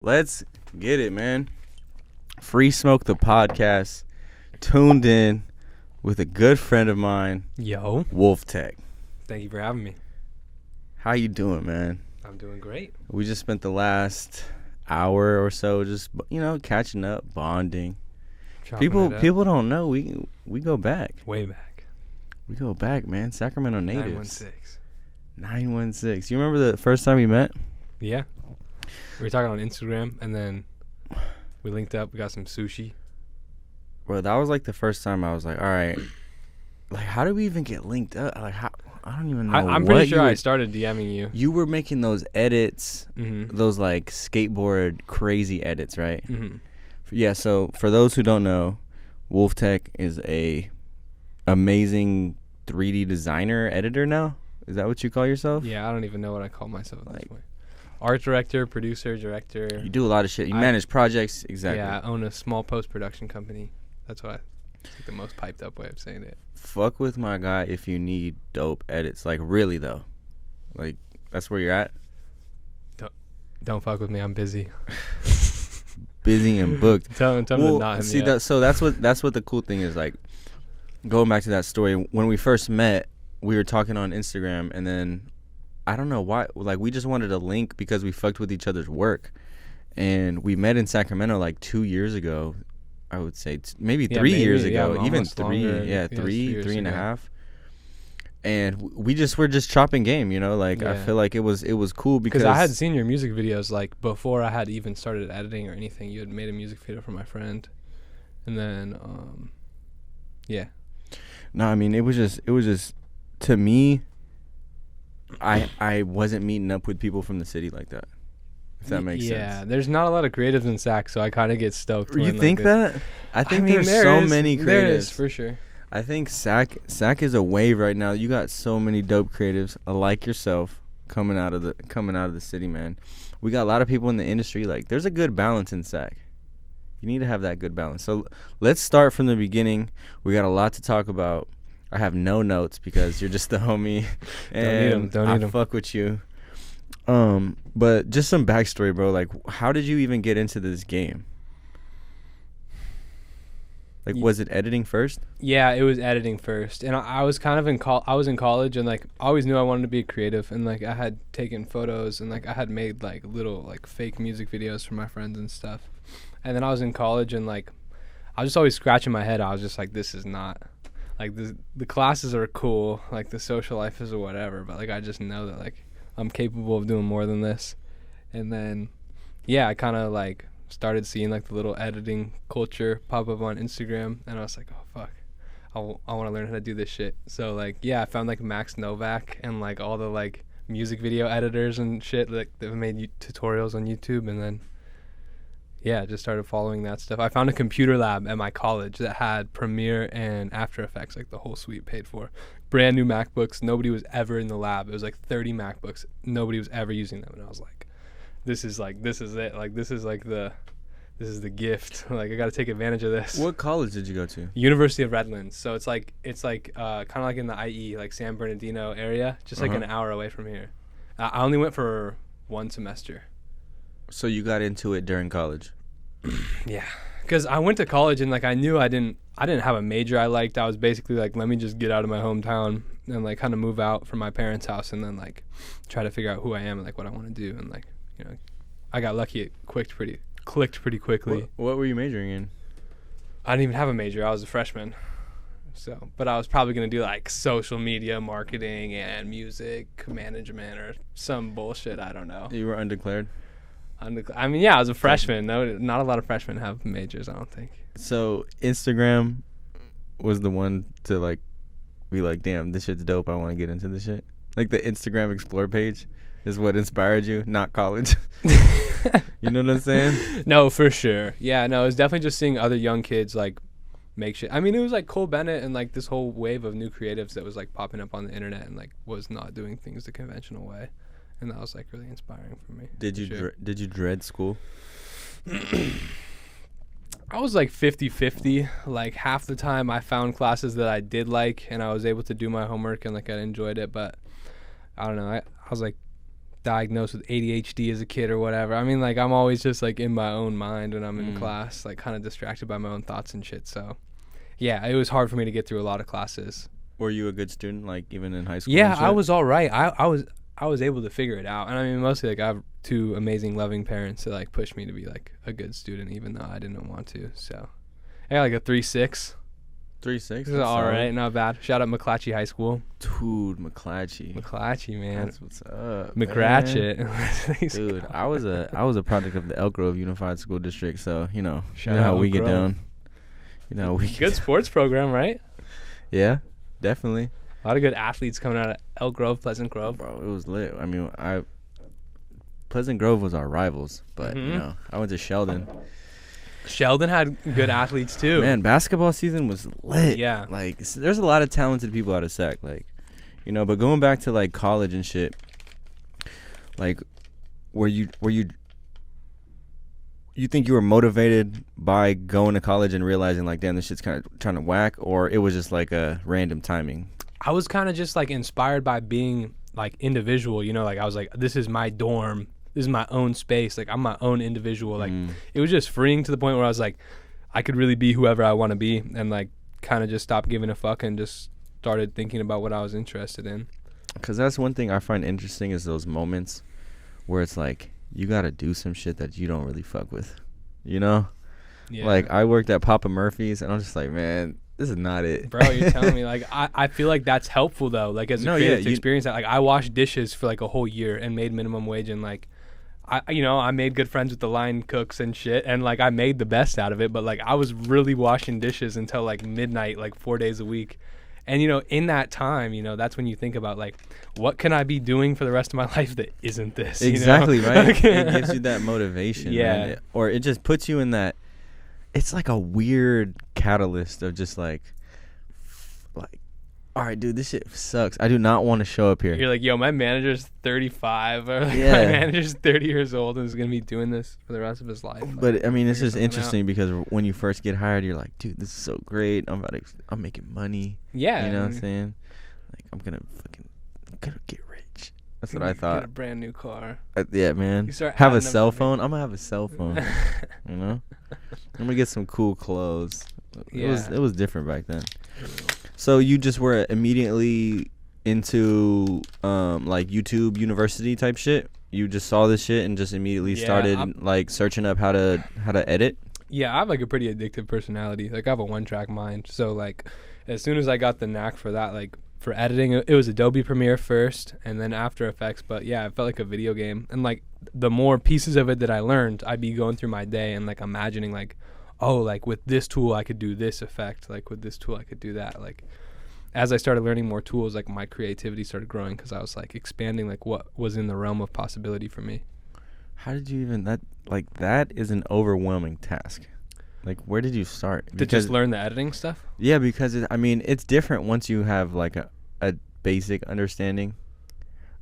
Let's get it, man. Free Smoke the podcast. Tuned in with a good friend of mine, Yo. Wolf Tech. Thank you for having me. How you doing, man? I'm doing great. We just spent the last hour or so just, catching up, bonding. People don't know we go back. Way back. We go back, man. Sacramento natives. 916. 916. You remember the first time we met? Yeah. We were talking on Instagram, and then we linked up. We got some sushi. Bro, that was like the first time I was like, all right, like, how do we even get linked up? Like, how? I don't even know. I'm pretty sure I started DMing you. You were making those edits, Mm-hmm. those like skateboard crazy edits, right? Mm-hmm. Yeah, so for those who don't know, Wolf Tech is a amazing 3D designer, editor now? Is that what you call yourself? Yeah, I don't even know what I call myself at this Like- point. Art director, producer, director. You do a lot of shit. You manage projects, exactly. Yeah, I own a small post-production company. That's why it's like the most piped up way of saying it. Fuck with my guy if you need dope edits. Like, really, though. Like, that's where you're at? Don't fuck with me. I'm busy. Busy and booked. Tell him to not hit see me that. up. So that's what the cool thing is. Like, going back to that story, when we first met, we were talking on Instagram, and then I don't know why. Like, we just wanted a link because we fucked with each other's work, and we met in Sacramento like 2 years ago. I would say maybe 3 years ago, even almost 3. longer. Yeah, Yes, 3 and a ago. half. And we're just chopping game, Like, I Yeah. feel like it was cool because I had seen your music videos like before I had even started editing or anything. You had made a music video for my friend, and then yeah. No, I mean it was just to me. I wasn't meeting up with people from the city like that. If that makes sense. Yeah, there's not a lot of creatives in Sac, so I kind of get stoked. You when, think like, that? I think there's there so is- many There is creatives. for sure. I think Sac is a wave right now. You got so many dope creatives like yourself coming out of the city, man. We got a lot of people in the industry. Like, there's a good balance in Sac. You need to have that good balance. So let's start from the beginning. We got a lot to talk about. I have no notes because you're just the homie, and Don't need 'em. I fuck with you. But just some backstory, bro. Like, how did you even get into this game? Like, was it editing first? Yeah, it was editing first, and I was kind of I was in college, and like I always knew I wanted to be creative, and like I had taken photos, and like I had made like little like fake music videos for my friends and stuff. And then I was in college, and like I was just always scratching my head. I was just like, this is not like the classes are cool, like the social life is or whatever, but like I just know that like I'm capable of doing more than this. And then yeah, I kind of like started seeing like the little editing culture pop up on Instagram, and I was like, oh fuck, I want to learn how to do this shit. So like yeah, I found like Max Novak and like all the like music video editors and shit like that made tutorials on YouTube, and then yeah, just started following that stuff. I found a computer lab at my college that had Premiere and After Effects, like the whole suite paid for. Brand new MacBooks. Nobody was ever in the lab. It was like 30 MacBooks. Nobody was ever using them, and I was like, this is it. Like this is the gift. Like I got to take advantage of this. What college did you go to? University of Redlands. So it's like kind of like in the IE, like San Bernardino area, just like an hour away from here. I only went for 1 semester. So you got into it during college? Yeah, because I went to college and like I knew I didn't have a major I liked. I was basically like, let me just get out of my hometown and like kind of move out from my parents' house, and then like try to figure out who I am and like what I want to do. And like, I got lucky. It clicked pretty quickly. What were you majoring in? I didn't even have a major. I was a freshman. So, but I was probably gonna do like social media marketing and music management or some bullshit. I don't know. You were undeclared? I mean, yeah, I was a freshman. No, not a lot of freshmen have majors, I don't think. So Instagram was the one to like be like, damn, this shit's dope. I want to get into this shit. Like the Instagram Explore page is what inspired you, not college. You know what I'm saying? No, for sure. Yeah, no, it was definitely just seeing other young kids like make shit. I mean, it was like Cole Bennett and like this whole wave of new creatives that was like popping up on the internet and like was not doing things the conventional way. And that was like really inspiring for me. Did you dread school? I was like 50-50. Like half the time I found classes that I did like and I was able to do my homework and like I enjoyed it, but I don't know. I was like diagnosed with ADHD as a kid or whatever. I mean, like, I'm always just like in my own mind when I'm in class, like kind of distracted by my own thoughts and shit. So yeah, it was hard for me to get through a lot of classes. Were you a good student, like even in high school? Yeah, I was all right. I was able to figure it out. And I mean, mostly like I have 2 amazing, loving parents that like pushed me to be like a good student, even though I didn't want to. So I got like a 3.6. 3.6. All right, not bad. Shout out McClatchy High School. Dude, McClatchy. McClatchy, man. That's what's up. McRatchet. Dude, I was a product of the Elk Grove Unified School District, so you know Shout out how we Elk get Grove. down. You know we Good sports program, right? Yeah, definitely. A lot of good athletes coming out of Elk Grove, Pleasant Grove. Bro, it was lit. I mean, Pleasant Grove was our rivals, but you know, I went to Sheldon. Sheldon had good athletes too. Man, basketball season was lit. Yeah. Like, there's a lot of talented people out of Sac, like, you know. But going back to like college and shit, like, were you think you were motivated by going to college and realizing like, damn, this shit's kind of trying to whack, or it was just like a random timing? I was kind of just like inspired by being like individual, you know, like I was like, this is my dorm. This is my own space. Like, I'm my own individual. Like, it was just freeing to the point where I was like, I could really be whoever I want to be, and like kind of just stopped giving a fuck and just started thinking about what I was interested in. Because that's one thing I find interesting is those moments where it's like, you got to do some shit that you don't really fuck with, you know? Yeah. Like, I worked at Papa Murphy's, and I'm just like, man, this is not it. Bro, you're telling me. Like, I feel like that's helpful, though. Like, as a creative to experience that. Like, I washed dishes for, like, a whole year and made minimum wage, and, like, I made good friends with the line cooks and shit, and, like, I made the best out of it. But, like, I was really washing dishes until, like, midnight, like, 4 days a week. And, you know, in that time, you know, that's when you think about, like, what can I be doing for the rest of my life that isn't this? Exactly, you know? right? It gives you that motivation. Yeah. Man. Or it just puts you in that, it's like a weird catalyst of just, like, all right, dude, this shit sucks. I do not want to show up here. You're like, yo, my manager's 35, or like, Yeah. my manager's 30 years old and is going to be doing this for the rest of his life. But, I mean, it's figure just something interesting because when you first get hired, you're like, dude, this is so great. I'm making money. Yeah. You know what I'm saying? Like, I'm going to get rich. That's what I thought. Get a brand new car. Yeah, man. You start Have a adding up cell the phone. I'm going to have a cell phone. You know? I'm going to get some cool clothes. Yeah. It was different back then. So you just were immediately into like YouTube University type shit? You just saw this shit and just immediately started like searching up how to edit? Yeah, I have like a pretty addictive personality. Like, I have a one-track mind. So like, as soon as I got the knack for that, like for editing, it was Adobe Premiere first and then After Effects. But yeah, it felt like a video game. And like, the more pieces of it that I learned, I'd be going through my day and like imagining like, oh, like with this tool I could do this effect, like with this tool I could do that. Like, as I started learning more tools, like my creativity started growing because I was like expanding like what was in the realm of possibility for me. How did you even that is an overwhelming task. Like, where did you start? To just learn the editing stuff? Yeah, because it's different once you have like a basic understanding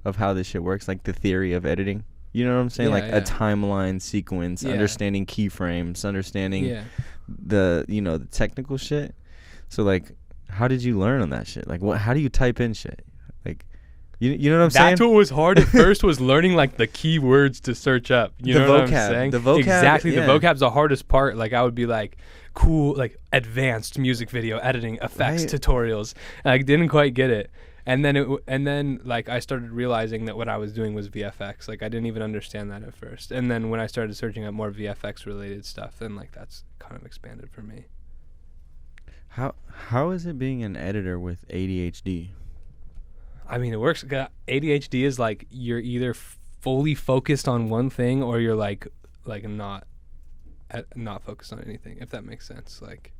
of how this shit works, like the theory of editing. You know what I'm saying? Yeah, a timeline sequence, understanding keyframes, understanding the technical shit. So like, how did you learn on that shit? Like, how do you type in shit? Like, you know what I'm saying? That's what was hard at first, was learning like the keywords to search up. You know what I'm saying? The vocab. Exactly. Yeah. The vocab's the hardest part. Like, I would be like, cool, like advanced music video editing effects tutorials. And I didn't quite get it. And then like I started realizing that what I was doing was VFX. Like, I didn't even understand that at first. And then when I started searching up more VFX related stuff, then like that's kind of expanded for me. How is it being an editor with ADHD? I mean, it works. ADHD is like you're either fully focused on one thing or you're like not focused on anything, if that makes sense. Like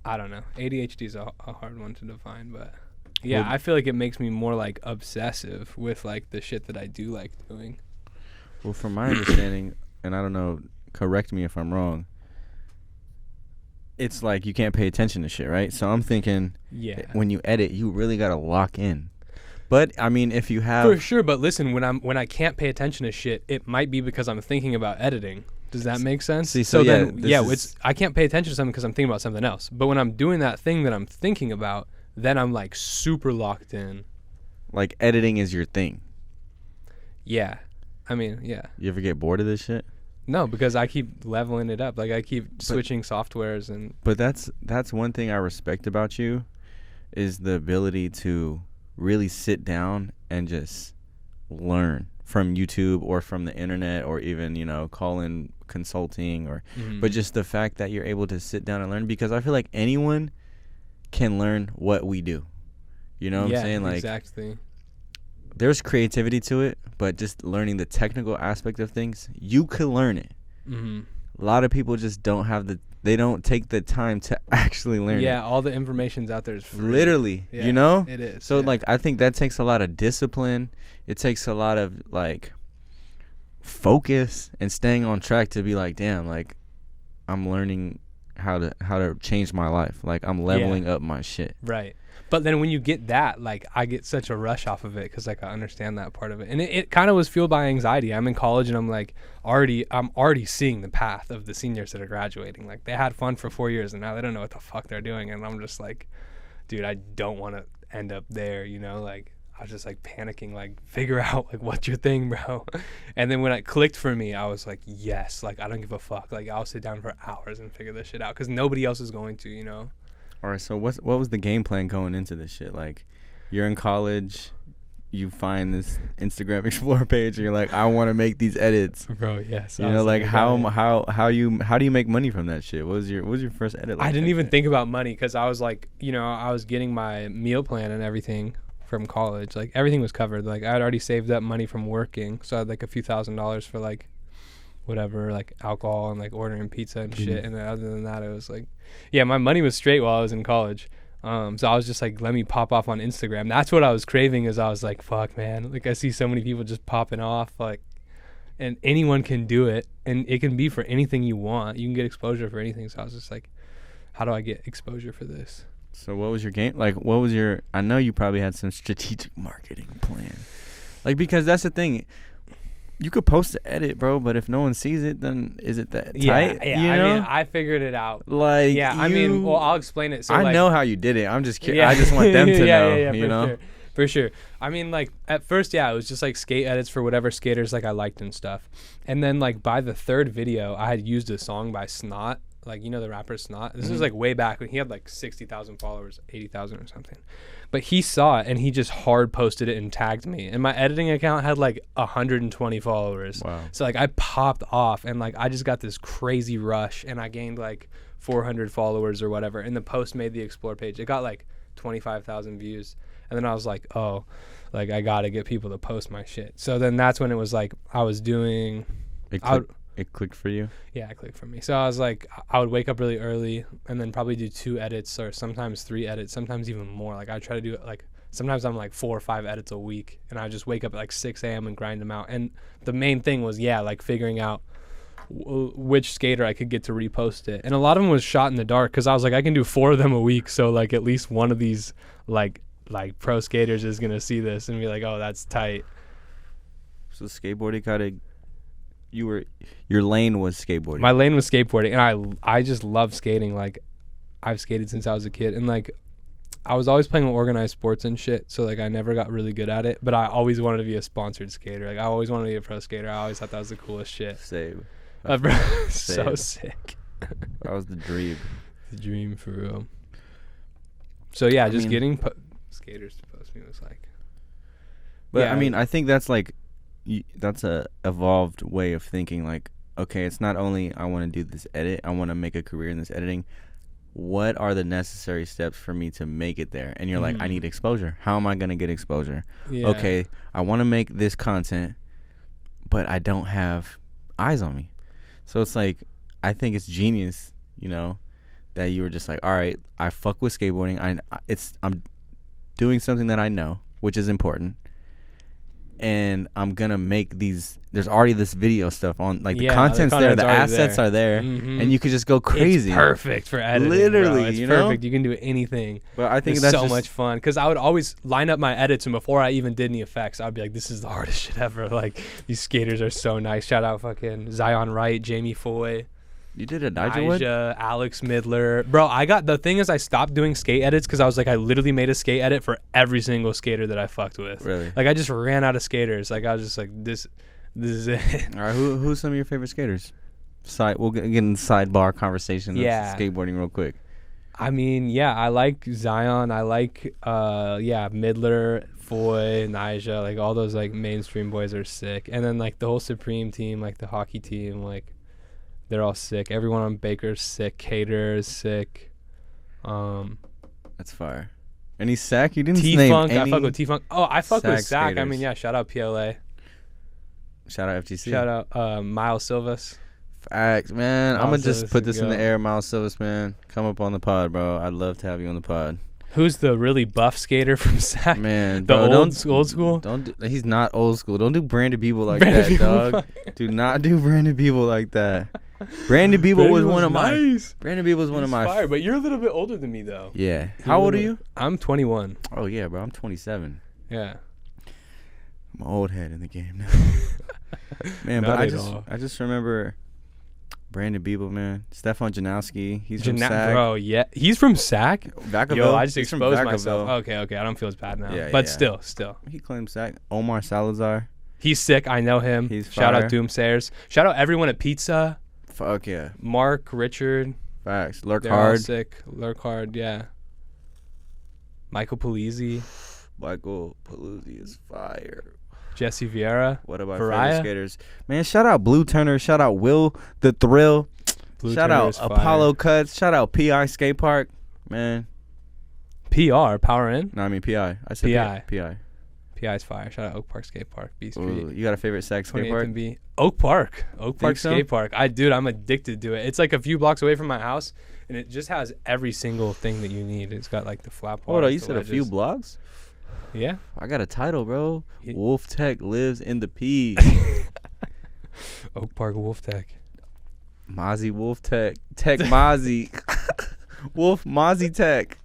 I don't know. ADHD is a hard one to define, but yeah, I feel like it makes me more like obsessive with like the shit that I do like doing. Well, from my understanding, and I don't know, correct me if I'm wrong, it's like you can't pay attention to shit, right? So I'm thinking, when you edit, you really gotta lock in. But I mean, if you have for sure, but listen, when I can't pay attention to shit, it might be because I'm thinking about editing. Does that make sense? See, it's I can't pay attention to something because I'm thinking about something else. But when I'm doing that thing that I'm thinking about, then I'm like super locked in. Like, editing is your thing. Yeah. I mean, yeah. You ever get bored of this shit? No, because I keep leveling it up. Like I keep switching softwares and. But that's one thing I respect about you, is the ability to really sit down and just learn from YouTube or from the internet, or even, you know, call in consulting, or but just the fact that you're able to sit down and learn, because I feel like anyone can learn what we do. You know what I'm saying? Like, exactly. There's creativity to it, but just learning the technical aspect of things, you could learn it. A lot of people just don't take the time to actually learn it. Yeah, all the information's out there is free. Literally, yeah, you know? It is. So, like, I think that takes a lot of discipline. It takes a lot of, like, focus and staying on track to be like, damn, like, I'm learning how to change my life. Like, I'm leveling up my shit. Right. But then when you get that, like, I get such a rush off of it because, like, I understand that part of it. And it kind of was fueled by anxiety. I'm in college and I'm, like, I'm already seeing the path of the seniors that are graduating. Like, they had fun for 4 years and now they don't know what the fuck they're doing. And I'm just like, dude, I don't want to end up there, you know? Like, I was just, like, panicking, like, figure out, like, what's your thing, bro? And then when it clicked for me, I was like, yes, like, I don't give a fuck. Like, I'll sit down for hours and figure this shit out because nobody else is going to, you know? All right, so what was the game plan going into this shit? Like, you're in college, you find this Instagram Explorer page, and you're like, I want to make these edits. Bro, yes. You know, like, how do you make money from that shit? What was your first edit like? I didn't even think about money because I was like, you know, I was getting my meal plan and everything from college. Like, everything was covered. Like, I had already saved up money from working, so I had like a few $1,000s for like whatever, like alcohol and like ordering pizza and shit. And then other than that, it was like, yeah, my money was straight while I was in college. So I was just like, let me pop off on Instagram. That's what I was craving, is I was like, fuck, man, like, I see so many people just popping off, like, and anyone can do it, and it can be for anything you want. You can get exposure for anything. So I was just like, how do I get exposure for this? So what was your game? Like, what was your, I know you probably had some strategic marketing plan. Like, because that's the thing. You could post the edit, bro, but if no one sees it, then is it that tight? Yeah, you know? I mean, I figured it out. Like, yeah, I mean, well, I'll explain it. So, I like, know how you did it. I'm just kidding. I just want them to know, you know? For sure. I mean, like, at first, yeah, it was just like skate edits for whatever skaters like I liked and stuff. And then, like, by the third video, I had used a song by Snot. Like, you know the rapper Snot? This was like way back when he had like 60,000 followers, 80,000 or something. But he saw it and he just hard posted it and tagged me. And my editing account had like 120 followers. Wow. So like I popped off and like I just got this crazy rush and I gained like 400 followers or whatever. And the post made the Explore page. It got like 25,000 views. And then I was like, oh, like I got to get people to post my shit. So then that's when it was like I was doing... It clicked for you? Yeah, it clicked for me. So I was like, I would wake up really early and then probably do 2 edits or sometimes 3 edits, sometimes even more. Like I try to do it like, sometimes I'm like 4 or 5 edits a week and I just wake up at like 6 a.m. and grind them out. And the main thing was, yeah, like figuring out which skater I could get to repost it. And a lot of them was shot in the dark because I was like, I can do 4 of them a week. So like at least one of these like pro skaters is going to see this and be like, oh, that's tight. So skateboarding kind of... your lane was skateboarding. My lane was skateboarding, and I just love skating. Like, I've skated since I was a kid, and like, I was always playing organized sports and shit. So like, I never got really good at it, but I always wanted to be a sponsored skater. Like, I always wanted to be a pro skater. I always thought that was the coolest shit. Same. Bro, so sick. That was the dream. The dream for real. So yeah, just getting skaters to post me was like. But yeah, I mean, I think that's like. That's a evolved way of thinking. Like, okay, it's not only I want to do this edit, I want to make a career in this editing. What are the necessary steps for me to make it there? And you're like, I need exposure. How am I going to get exposure? Yeah. Okay, I want to make this content, but I don't have eyes on me. So it's like, I think it's genius, you know, that you were just like, all right, I fuck with skateboarding. I'm doing something that I know, which is important. And I'm gonna make these. There's already this video stuff on, like the content's there, the assets are there, and you could just go crazy. It's perfect for editing. Literally, bro. It's you perfect. know? You can do anything. But I think it's that's so much fun because I would always line up my edits, and before I even did any effects, I'd be like, "This is the hardest shit ever." Like, these skaters are so nice. Shout out fucking Zion Wright, Jamie Foy. You did a NYJah? Alex Midler. Bro, the thing is I stopped doing skate edits because I was like, I literally made a skate edit for every single skater that I fucked with. Really? Like, I just ran out of skaters. Like, I was just like, this is it. All right, who's some of your favorite skaters? We'll get in sidebar conversation of skateboarding real quick. I mean, yeah, I like Zion. I like, Midler, Foy, NYJah. Like, all those, like, mainstream boys are sick. And then, like, the whole Supreme team, like, the hockey team, like, they're all sick. Everyone on Baker's sick. Cater is sick. That's fire. Any Sac? You didn't T-Funk. name any. I fuck with T-Funk. Oh, I fuck with Sac. Skaters. I mean, yeah, shout out PLA. Shout out FTC. Shout out Miles Silvas. Facts, man. I'm going to just put this in the air. air, Miles Silvas, man. Come up on the pod, bro. I'd love to have you on the pod. Who's the really buff skater from Sac? Man, the bro, old school? He's not old school. Don't do Brandon Beeble like that, dog. Do not do Brandon Beeble like that. Brandon Beeble was one of my. Brandon Beeble was one of my. Fire, but you're a little bit older than me, though. Yeah. How old are you? I'm 21. Oh yeah, bro. I'm 27. Yeah. I'm an old head in the game now. Man, but I just remember Brandon Beeble, man. Stefan Janowski. He's from Sac. Bro, yeah. He's from Sac? Vacaville. Yo, I just He's from exposed myself. Vacaville. Okay. I don't feel as bad now. Yeah, but yeah. still. He claims Sac. Omar Salazar. He's sick. I know him. He's Shout fire. out Doomsayers. Shout out everyone at Pizza. Fuck yeah. Mark, Richard. Facts. Lurk They're all hard. sick. Lurk hard, yeah. Michael Paluzzi. Michael Paluzzi is fire. Jesse Vieira. What about Variah? favorite skaters? Man, shout out Blue Turner. Shout out Will the Thrill. Shout out Apollo Cuts. Shout out PI Skate Park. Man. PR, Power In? No, I mean PI. I said PI. PI. PI's fire. Shout out Oak Park Skate Park, B Street. Ooh, you got a favorite Sac skate 28th park? and B. Oak Park so? Skate Park. I'm addicted to it. It's like a few blocks away from my house, and it just has every single thing that you need. It's got like the flap bars. Hold on, you the said wedges. a few blocks? Yeah. I got a title, bro. Wolf Tech lives in the P. Oak Park Wolf Tech. Mozzie Wolf Tech. Tech Mozzie. Wolf Mozzie Tech.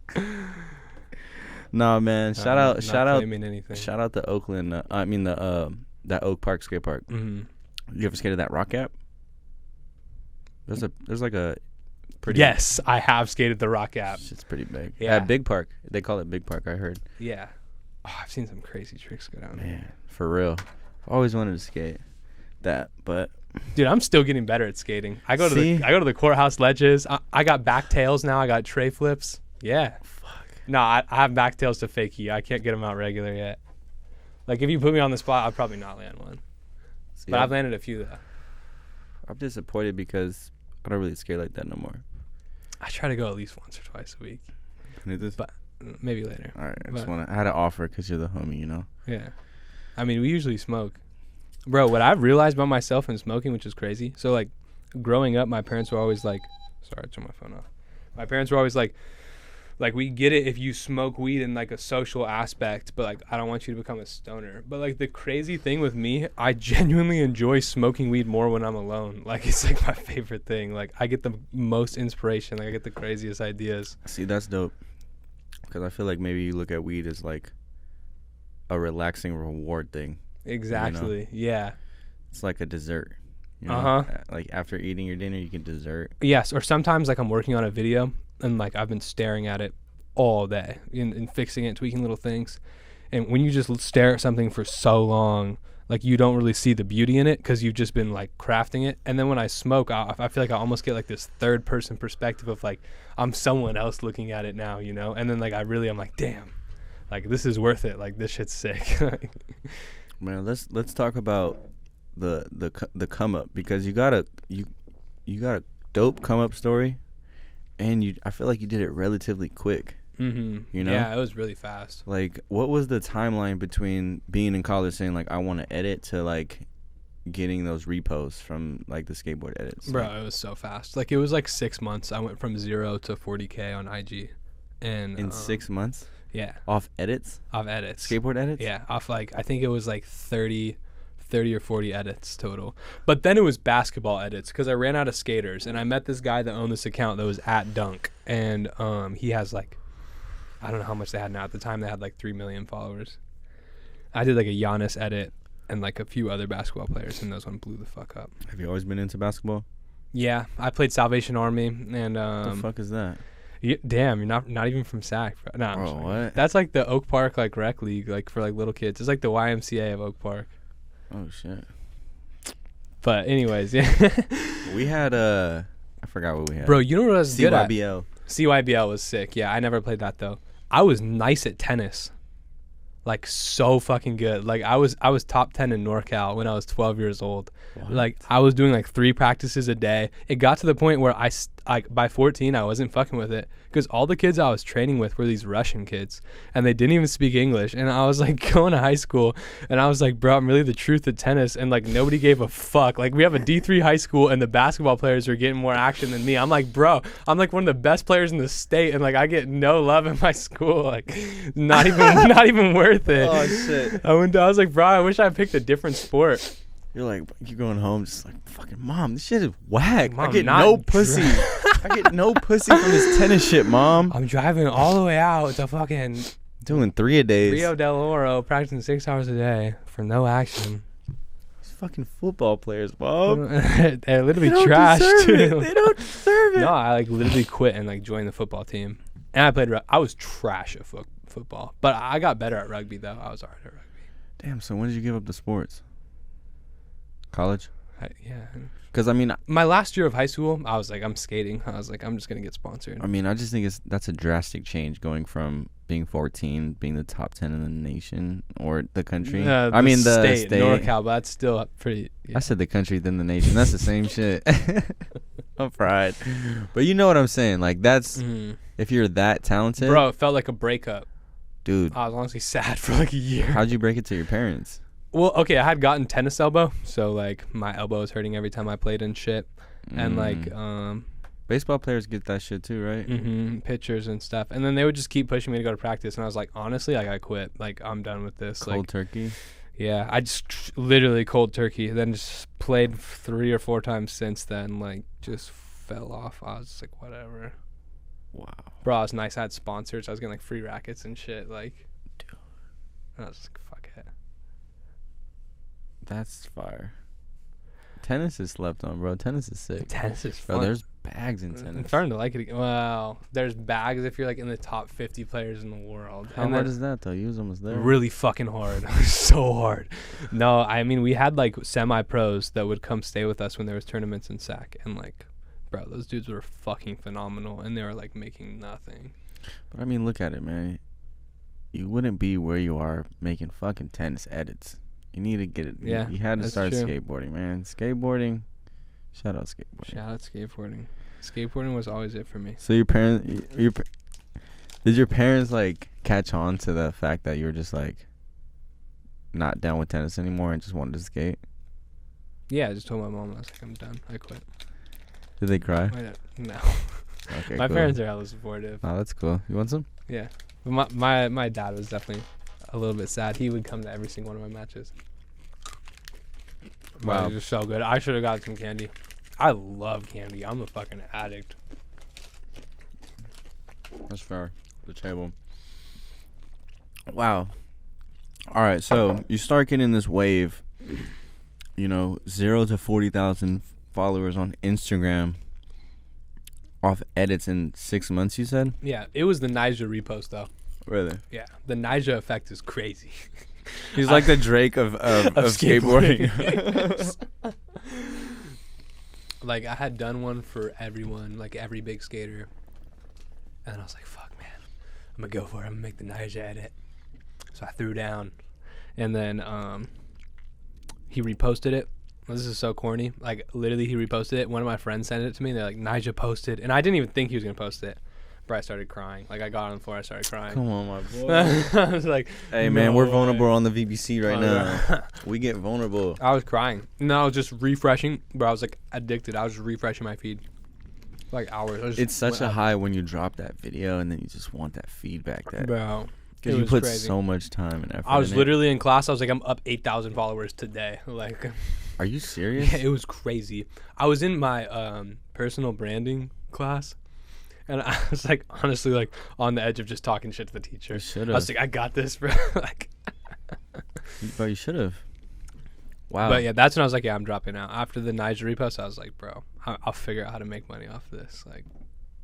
Nah, man. Shout out to Oakland. That Oak Park skate park. Mm-hmm. You ever skated that rock gap? There's like a pretty. Yes, I have skated the rock gap. It's pretty big. Yeah. At Big Park. They call it Big Park, I heard. Yeah. Oh, I've seen some crazy tricks go down. Man, for real. Always wanted to skate that, but dude, I'm still getting better at skating. I go to the courthouse ledges. I got back tails now. I got tray flips. Yeah. fuck. No, I have back tails to fakie. I can't get them out regular yet. Like, if you put me on the spot, I'd probably not land one. See, but I've landed a few, though. I'm disappointed because I don't really skate like that no more. I try to go at least once or twice a week. But maybe later. All right, I had to offer because you're the homie, you know? Yeah. I mean, we usually smoke. Bro, what I've realized about myself in smoking, which is crazy. So, like, growing up, my parents were always like, sorry, I turned my phone off. My parents were always like, we get it if you smoke weed in, like, a social aspect, but, like, I don't want you to become a stoner. But, like, the crazy thing with me, I genuinely enjoy smoking weed more when I'm alone. Like, it's, like, my favorite thing. Like, I get the most inspiration. Like, I get the craziest ideas. See, that's dope. Because I feel like maybe you look at weed as, like, a relaxing reward thing. Exactly. You know? Yeah. It's like a dessert. You know? Uh-huh. Like, after eating your dinner, you can dessert. Yes, or sometimes, like, I'm working on a video, and, like, I've been staring at it all day and fixing it, tweaking little things. And when you just stare at something for so long, like, you don't really see the beauty in it because you've just been, like, crafting it. And then when I smoke, I feel like I almost get, like, this third-person perspective of, like, I'm someone else looking at it now, you know? And then, like, I'm like, damn, like, this is worth it. Like, this shit's sick. Man, let's talk about the come up, because you got a dope come up story, and I feel like you did it relatively quick. Mm-hmm. You know? Yeah, it was really fast. Like, what was the timeline between being in college saying, like, I want to edit, to, like, getting those reposts from, like, the skateboard edits? Bro, it was so fast. Like, it was like 6 months. I went from 0 to 40K on IG. And in 6 months? Yeah. Off edits? Off edits. Skateboard edits? Yeah. Off, like, I think it was like 30 or 40 edits total. But then it was basketball edits because I ran out of skaters. And I met this guy that owned this account that was at Dunk. And he has, like, I don't know how much they had now. At the time, they had, like, 3 million followers. I did, like, a Giannis edit and, like, a few other basketball players, and those one blew the fuck up. Have you always been into basketball? Yeah, I played Salvation Army, and What the fuck is that? damn, you're not even from Sac, bro. No, I'm Bro, just kidding. what? That's like the Oak Park like rec league, like for like little kids. It's like the YMCA of Oak Park. Oh shit. But anyways, yeah. We had I forgot what we had. Bro, you know what I was good at? CYBL. CYBL was sick. Yeah, I never played that though. I was nice at tennis. Like so fucking good. Like I was top 10 in NorCal when I was 12 years old. What? Like I was doing like 3 practices a day. It got to the point where by 14 I wasn't fucking with it because all the kids I was training with were these Russian kids and they didn't even speak English. And I was like going to high school and I was like, bro, I'm really the truth at tennis. And like nobody gave a fuck. Like we have a D3 high school and the basketball players are getting more action than me. I'm like, bro, I'm like one of the best players in the state and like I get no love in my school. Like not even worth it. Oh shit. I was like, bro, I wish I picked a different sport. You're like, you're going home just like, fucking mom, this shit is whack. Mom, I get not no pussy. I get no pussy from this tennis shit, mom. I'm driving all the way out to fucking Doing 3 a days. Rio del Oro, practicing 6 hours a day for no action. These fucking football players, mom. They're literally They don't trash deserve too. it. They don't deserve it. No, I like literally quit and like joined the football team. And I played. I was trash at football, but I got better at rugby though. I was alright at rugby. Damn. So when did you give up the sports? College? Yeah. Because I mean, My last year of high school, I was like, I'm skating. I was like, I'm just gonna get sponsored. I just think that's a drastic change going from being 14, being the top 10 in the nation or the country. The state, NorCal, but that's still pretty. Yeah. I said the country, then the nation. That's the same shit. I'm fried. But you know what I'm saying? Like that's if you're that talented, Bro, it felt like a breakup. dude. I was honestly sad for like a year. How'd you break it to your parents? Well, okay, I had gotten tennis elbow, so like my elbow was hurting every time I played and shit. And like baseball players get that shit too, right? Pitchers and stuff. And then they would just keep pushing me to go to practice and I was like, honestly, like I quit. Like I'm done with this. Cold like turkey. Yeah, I just literally cold turkey. Then just played 3 or 4 times since then, like just fell off. I was just like, whatever. Wow. Bro, I was nice. I had sponsors. I was getting like free rackets and shit. Like, dude. And I was just like, fuck it. That's fire. Tennis is slept on, bro. Tennis is sick. Tennis is fun. Bro, there's bags in tennis. I'm starting to like it. Well, there's bags if you're like in the top 50 players in the world. How hard is that though? You was almost there. Really fucking hard. So hard. No, I mean we had like semi-pros that would come stay with us when there was tournaments in Sac, and like, bro, those dudes were fucking phenomenal, and they were like making nothing. But I mean, look at it, man. You wouldn't be where you are making fucking tennis edits. You need to get it. Yeah, you had to that's start true. skateboarding, man. Skateboarding. Shout out skateboarding. Shout out skateboarding. Skateboarding was always it for me. So did your parents like catch on to the fact that you were just like not down with tennis anymore and just wanted to skate? Yeah, I just told my mom I was like, I'm done. I quit. Did they cry? No. Okay, My cool. parents are hella supportive. Oh, that's cool. You want some? Yeah. But my dad was definitely a little bit sad. He would come to every single one of my matches. Wow. It was just so good. I should have got some candy. I love candy. I'm a fucking addict. That's fair. The table. Wow. All right, so you start getting this wave, 0 to 40,000 followers on Instagram off edits in 6 months, you said? Yeah, it was the nyjah repost, though. Really? Yeah, the nyjah effect is crazy. He's like the Drake of skateboarding. Like, I had done one for everyone, like every big skater. And I was like, fuck, man. I'm going to go for it. I'm going to make the nyjah edit. So I threw down. And then he reposted it. This is so corny. Like, literally, he reposted it. One of my friends sent it to me. They're like, nyjah posted. And I didn't even think he was going to post it. But I started crying. Like, I got on the floor. I started crying. Come on, my boy. I was like, hey, man, we're way. vulnerable on the VBC right now. We get vulnerable. I was crying. No, I was just refreshing. But I was, like, addicted. I was just refreshing my feed. Like, hours. It's such a high when you drop that video and then you just want that feedback. Bro. Because you put so much time and effort. I was literally in class. I was like, I'm up 8,000 followers today. Like, are you serious? Yeah, it was crazy. I was in my personal branding class, and I was like, honestly, like on the edge of just talking shit to the teacher. You should have. I was like, I got this, bro. Like, bro, you should have. Wow. But yeah, that's when I was like, yeah, I'm dropping out. After the nyjah repost, I was like, bro, I'll figure out how to make money off this. Like,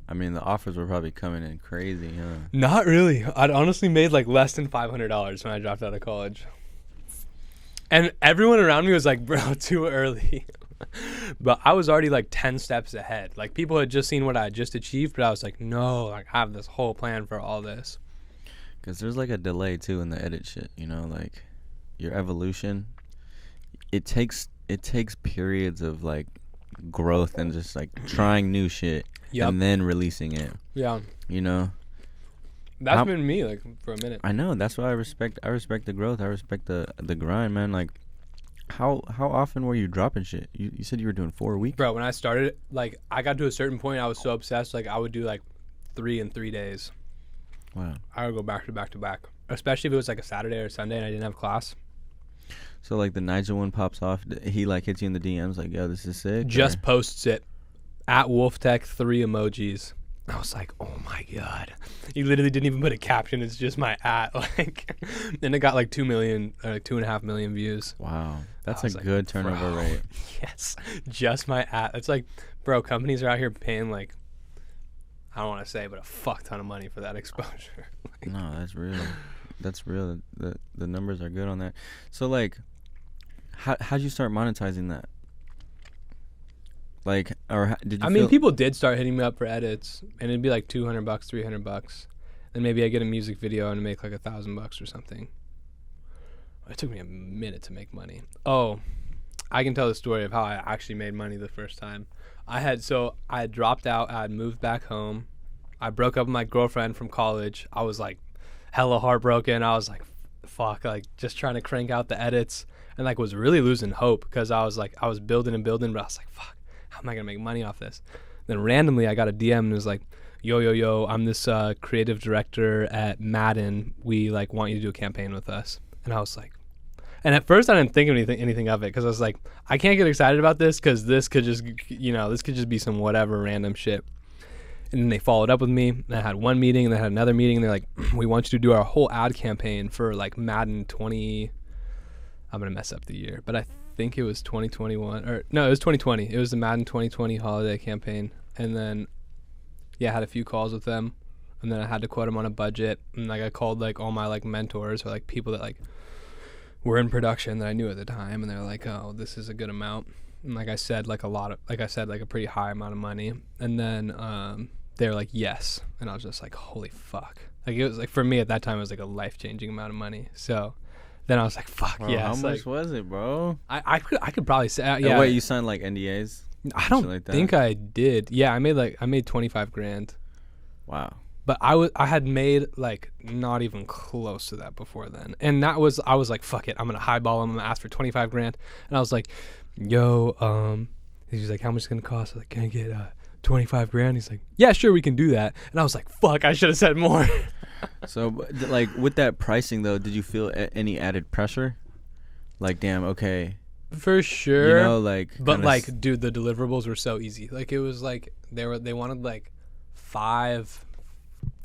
I mean, the offers were probably coming in crazy, huh? not really. I'd honestly made like less than $500 when I dropped out of college. And everyone around me was like, bro, too early. But I was already like 10 steps ahead. Like, people had just seen what I had just achieved, but I was like, no, like, I have this whole plan for all this. Because there's like a delay too in the edit shit, you know, like your evolution. It takes periods of like growth and just like trying new shit and then releasing it. Yeah. You know? That's been me like for a minute. I know. That's why I respect the growth. I respect the grind, man. Like, how often were you dropping shit? You said you were doing 4 a week? Bro, when I started, like, I got to a certain point, I was so obsessed, like, I would do like 3 in 3 days. Wow. I would go back to back to back, especially if it was like a Saturday or Sunday and I didn't have class. So like the nyjah one pops off. He like hits you in the DMs like, yo, this is sick. Just posts it at WolfTech 3 emojis. I was like, oh my god. He literally didn't even put a caption. It's just my at, like, and it got like 2 million or like 2.5 million views. Wow, that's a good turnover rate. Yes, just my at. It's like, bro, companies are out here paying like, I don't want to say, but a fuck ton of money for that exposure. Like, no, that's real. That's real. The numbers are good on that. So like, how'd you start monetizing that? Like, or did you? I mean, people did start hitting me up for edits, and it'd be like $200, $300. Then maybe I get a music video and make like $1,000 or something. It took me a minute to make money. Oh, I can tell the story of how I actually made money the first time. I had dropped out. I had moved back home. I broke up with my girlfriend from college. I was like hella heartbroken. I was like, fuck, like just trying to crank out the edits, and like was really losing hope because I was building and building, but I was like, fuck, how am I gonna make money off this? Then randomly I got a DM and it was like, yo, I'm this creative director at Madden. We like want you to do a campaign with us. And I was like, and at first I didn't think of anything of it because I was like, I can't get excited about this because this could just, this could just be some whatever random shit. And then they followed up with me, and I had one meeting, and then I had another meeting, and they're like, we want you to do our whole ad campaign for like Madden 20. I'm gonna mess up the year, but I think it was 2021, or no, it was 2020. It was the Madden 2020 holiday campaign. And then I had a few calls with them, and then I had to quote them on a budget, and like I called like all my like mentors or like people that like were in production that I knew at the time, and they're like, oh, this is a good amount. And like I said, like a pretty high amount of money. And then they were like, yes. And I was just like, holy fuck. Like, it was like, for me at that time, it was like a life-changing amount of money. So then I was like, fuck, bro, yes. How much was it, bro? I could probably say, yeah. Wait, you signed like NDAs? I don't think I did. Yeah, I made 25 grand. Wow. But I had made like not even close to that before then. And I was like, fuck it, I'm gonna highball him, I'm gonna ask for 25 grand. And I was like, yo, he's like, how much is it gonna cost? I was like, can I get 25 grand? He's like, yeah, sure, we can do that. And I was like, fuck, I should have said more. So like with that pricing though, did you feel any added pressure? Like, damn, okay. For sure. Like, but like, dude, the deliverables were so easy. Like, it was like they wanted like 5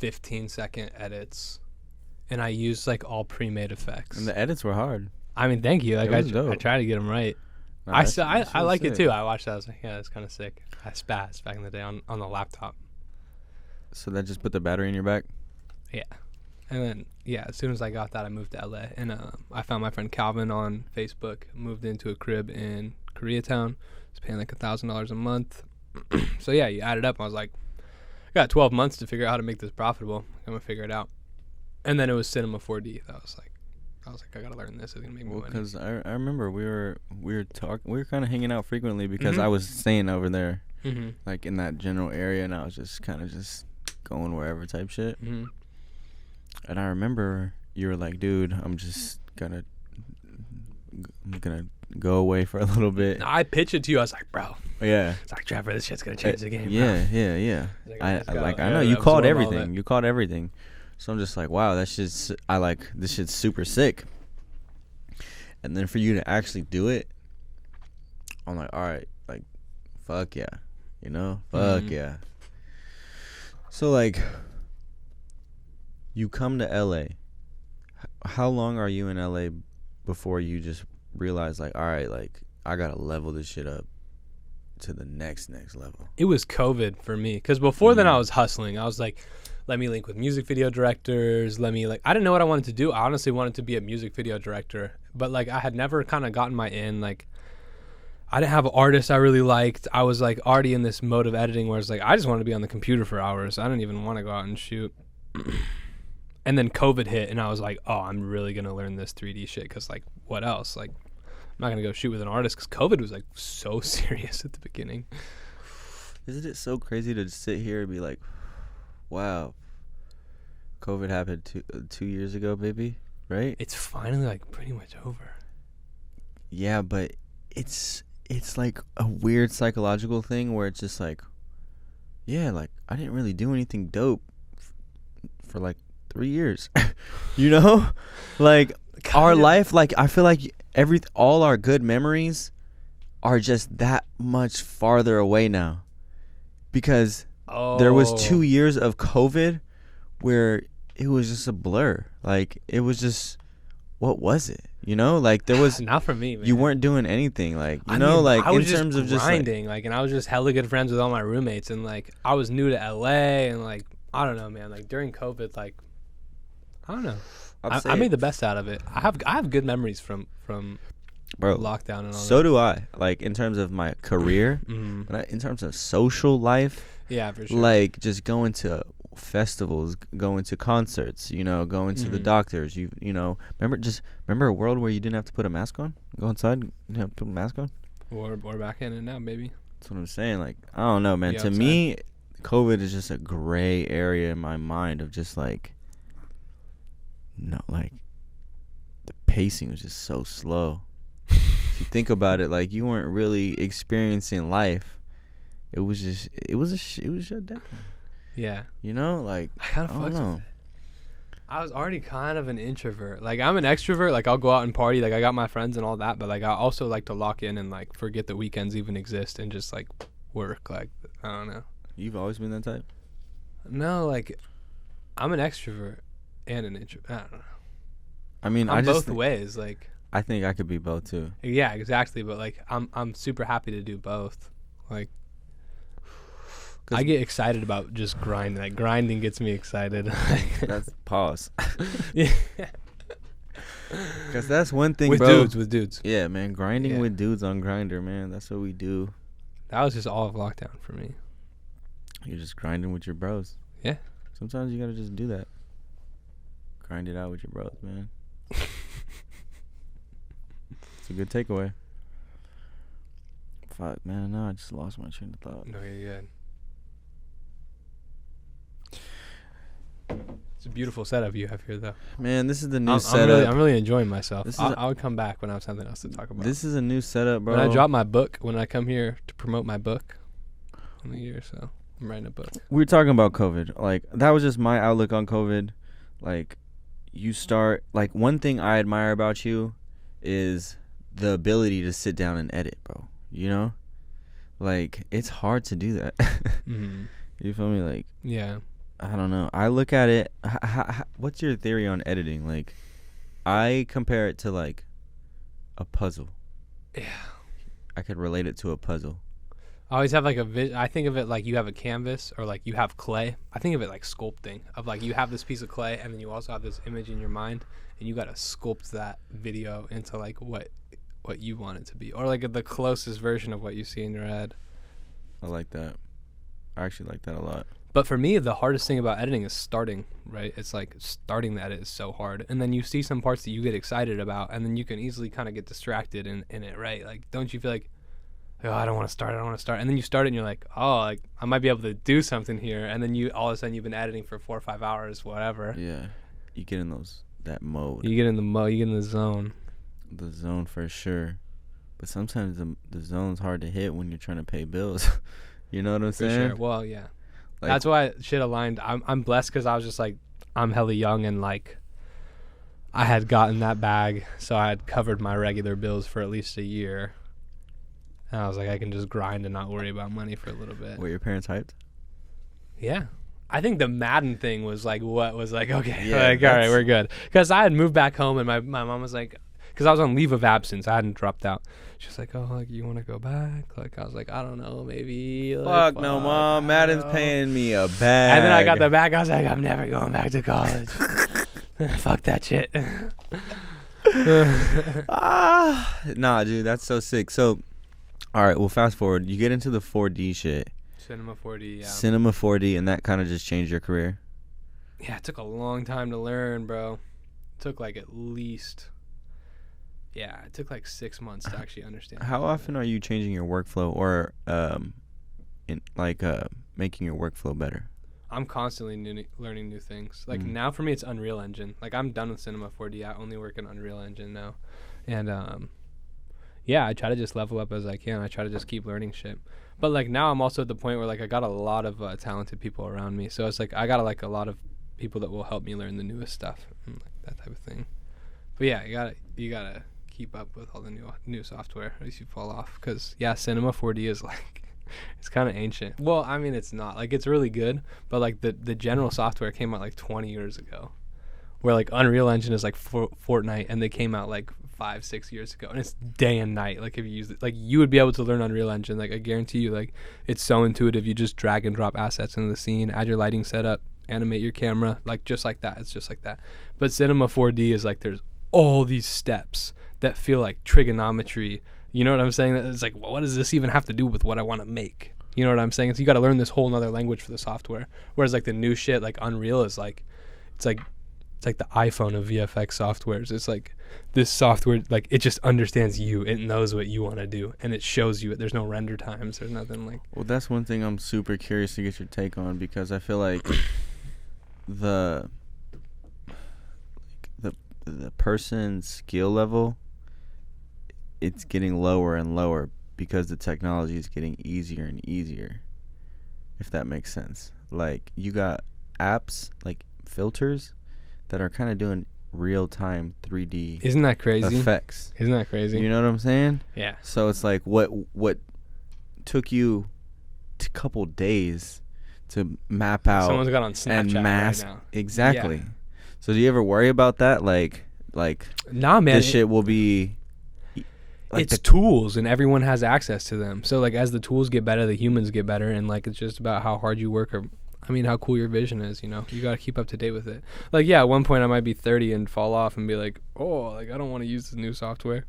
15-second edits, and I used like all pre-made effects. And the edits were hard. I mean, thank you. Like, I tried to get them right. No, I like it too. I watched that. I was like, yeah, that's kind of sick. I spazzed back in the day on the laptop. So that just put the battery in your back? Yeah. And then, as soon as I got that, I moved to LA. And I found my friend Calvin on Facebook, moved into a crib in Koreatown. Was paying like $1,000 a month. So, you add it up. I was like, I got 12 months to figure out how to make this profitable. I'm going to figure it out. And then it was Cinema 4D. I was like, I got to learn this. It's going to make me money. Because I remember we were kind of hanging out frequently because I was staying over there, like in that general area, and I was just kind of just going wherever type shit. Mm-hmm. And I remember you were like, dude, I'm gonna go away for a little bit. I pitched it to you. I was like, bro. Yeah. It's like, Trevor, this shit's gonna change the game. Yeah. I know you called everything. You called everything. So I'm just like, wow, this shit's super sick. And then for you to actually do it, I'm like, all right, like, fuck yeah, fuck yeah. So like, you come to LA. How long are you in LA before you just realized like, all right, like I gotta level this shit up to the next level? It was COVID for me, because before then I was hustling. I was like, let me link with music video directors. I didn't know what I wanted to do. I honestly wanted to be a music video director, but like I had never kind of gotten my in. Like I didn't have an artist I really liked. I was like already in this mode of editing where it's like I just wanted to be on the computer for hours. I didn't even want to go out and shoot. And then COVID hit, and I was like, oh, I'm really gonna learn this 3D shit, because like what else? Like I'm not gonna go shoot with an artist, because COVID was like so serious at the beginning. Isn't it so crazy to just sit here and be like, wow, COVID happened 2 years ago, baby, right? It's finally like pretty much over. Yeah, but it's like a weird psychological thing where it's just like, yeah, like I didn't really do anything dope for like 3 years. You know, like our life, like I feel like all our good memories are just that much farther away now, because there was 2 years of COVID where it was just a blur. Like it was just, what was it? You know, like there was not for me, man. You weren't doing anything, like I mean, like I was in terms of just grinding, like, and I was just hella good friends with all my roommates, and like I was new to LA, and like I don't know, man. Like during COVID, like I don't know. I made the best out of it. I have good memories from bro, lockdown and all so that. do I. Like in terms of my career, but in terms of social life, yeah, for sure. Like just going to festivals, going to concerts, you know, going to the doctors. You know, remember a world where you didn't have to put a mask on? Go inside, you didn't have to put a mask on. Or back in it now, baby. That's what I'm saying. Like I don't know, man. To me, COVID is just a gray area in my mind of just like, no, like the pacing was just so slow. If you think about it, like you weren't really experiencing life. It was shut down. Yeah. You know, like I don't know. I was already kind of an introvert. Like I'm an extrovert. Like I'll go out and party. Like I got my friends and all that. But like I also like to lock in and like forget that weekends even exist and just like work. Like I don't know. You've always been that type? No, like I'm an extrovert and an introvert. I don't know. I mean, I'm both ways. Like I think I could be both too. Yeah, exactly. But like I'm super happy to do both. Like I get excited about just grinding. Like grinding gets me excited. That's pause. Yeah. Because that's one thing, with bro. With dudes. Yeah, man. Grinding with dudes on Grindr, man. That's what we do. That was just all of lockdown for me. You're just grinding with your bros. Yeah. Sometimes you gotta just do that. Grind it out with your bros, man. It's a good takeaway. Fuck, man. No, I just lost my train of thought. No, you're good. It's a beautiful setup you have here, though. Man, this is the new setup. I'm really enjoying myself. I would come back when I have something else to talk about. This is a new setup, bro. When I drop my book, when I come here to promote my book in a year, so I'm writing a book. We were talking about COVID. Like, that was just my outlook on COVID. Like, one thing I admire about you is the ability to sit down and edit, bro. You know? Like, it's hard to do that. Mm-hmm. You feel me? Like, yeah. I don't know. I look at it. What's your theory on editing? Like, I compare it to like a puzzle. Yeah. I could relate it to a puzzle. I always have like I think of it like you have a canvas or like you have clay. I think of it like sculpting, of like you have this piece of clay and then you also have this image in your mind and you got to sculpt that video into like what you want it to be, or like the closest version of what you see in your head. I like that. I actually like that a lot. But for me, the hardest thing about editing is starting, right? It's like starting the edit is so hard. And then you see some parts that you get excited about, and then you can easily kind of get distracted in it, right? Like, don't you feel like, oh, I don't want to start. And then you start it, and you're like, oh, like I might be able to do something here. And then all of a sudden, you've been editing for 4 or 5 hours, whatever. Yeah. You get in that mode. You get in the mode. You get in the zone. The zone for sure. But sometimes the zone's hard to hit when you're trying to pay bills. You know what I'm saying? For sure. Well, yeah. Like, that's why shit aligned. I'm blessed because I was just like, I'm hella young and like I had gotten that bag, so I had covered my regular bills for at least a year. And I was like, I can just grind and not worry about money for a little bit. Were your parents hyped? Yeah. I think the Madden thing was like what was like, okay, yeah, like, all right, we're good. Because I had moved back home and my mom was like, because I was on leave of absence. I hadn't dropped out. She was like, oh, like, you want to go back? Like, I was like, I don't know, maybe. Like, Fuck no, Mom. Madden's paying me a bag. And then I got the bag. I was like, I'm never going back to college. Fuck that shit. Nah, dude, that's so sick. So, all right, well, fast forward. You get into the 4D shit. Cinema 4D, yeah. Cinema 4D, and that kind of just changed your career. Yeah, it took a long time to learn, bro. It took like at least... Yeah, it took like 6 months to actually understand. How often are you changing your workflow or making your workflow better? I'm constantly learning new things. Like now for me, it's Unreal Engine. Like I'm done with Cinema 4D. I only work in Unreal Engine now. And yeah, I try to just level up as I can. I try to just keep learning shit. But like now I'm also at the point where like I got a lot of talented people around me. So it's like I got like a lot of people that will help me learn the newest stuff and like that type of thing. But yeah, you gotta keep up with all the new software, or else you fall off. Because yeah, Cinema 4D is like it's kind of ancient. Well, I mean it's not like it's really good, but like the general software came out like 20 years ago, where like Unreal Engine is like Fortnite, and they came out like 5-6 years ago, and it's day and night. Like if you use it, like you would be able to learn Unreal Engine. Like I guarantee you, like it's so intuitive. You just drag and drop assets into the scene, add your lighting setup, animate your camera, like just like that. It's just like that. But Cinema 4D is like there's all these steps that feel like trigonometry. You know what I'm saying? It's like, well, what does this even have to do with what I want to make? You know what I'm saying? So you got to learn this whole nother language for the software. Whereas like the new shit, like Unreal is like, it's like the iPhone of VFX softwares. It's like this software, like it just understands you. It knows what you want to do, and it shows you it. There's no render times. There's nothing like. Well, that's one thing I'm super curious to get your take on, because I feel like the person's skill level, it's getting lower and lower because the technology is getting easier and easier, if that makes sense. Like you got apps like filters that are kind of doing real-time 3D Isn't that crazy? effects. Isn't that crazy? You know what I'm saying? Yeah. So it's like what took you a couple days to map out. Someone's got on Snapchat and mask right now. exactly. Yeah. So do you ever worry about that? Like nah, man. this shit will be. Like it's tools, and everyone has access to them. So like as the tools get better, the humans get better, and like it's just about how hard you work, or I mean how cool your vision is. You know, you got to keep up to date with it. Like yeah, at one point I might be 30 and fall off and be like, oh, like I don't want to use this new software,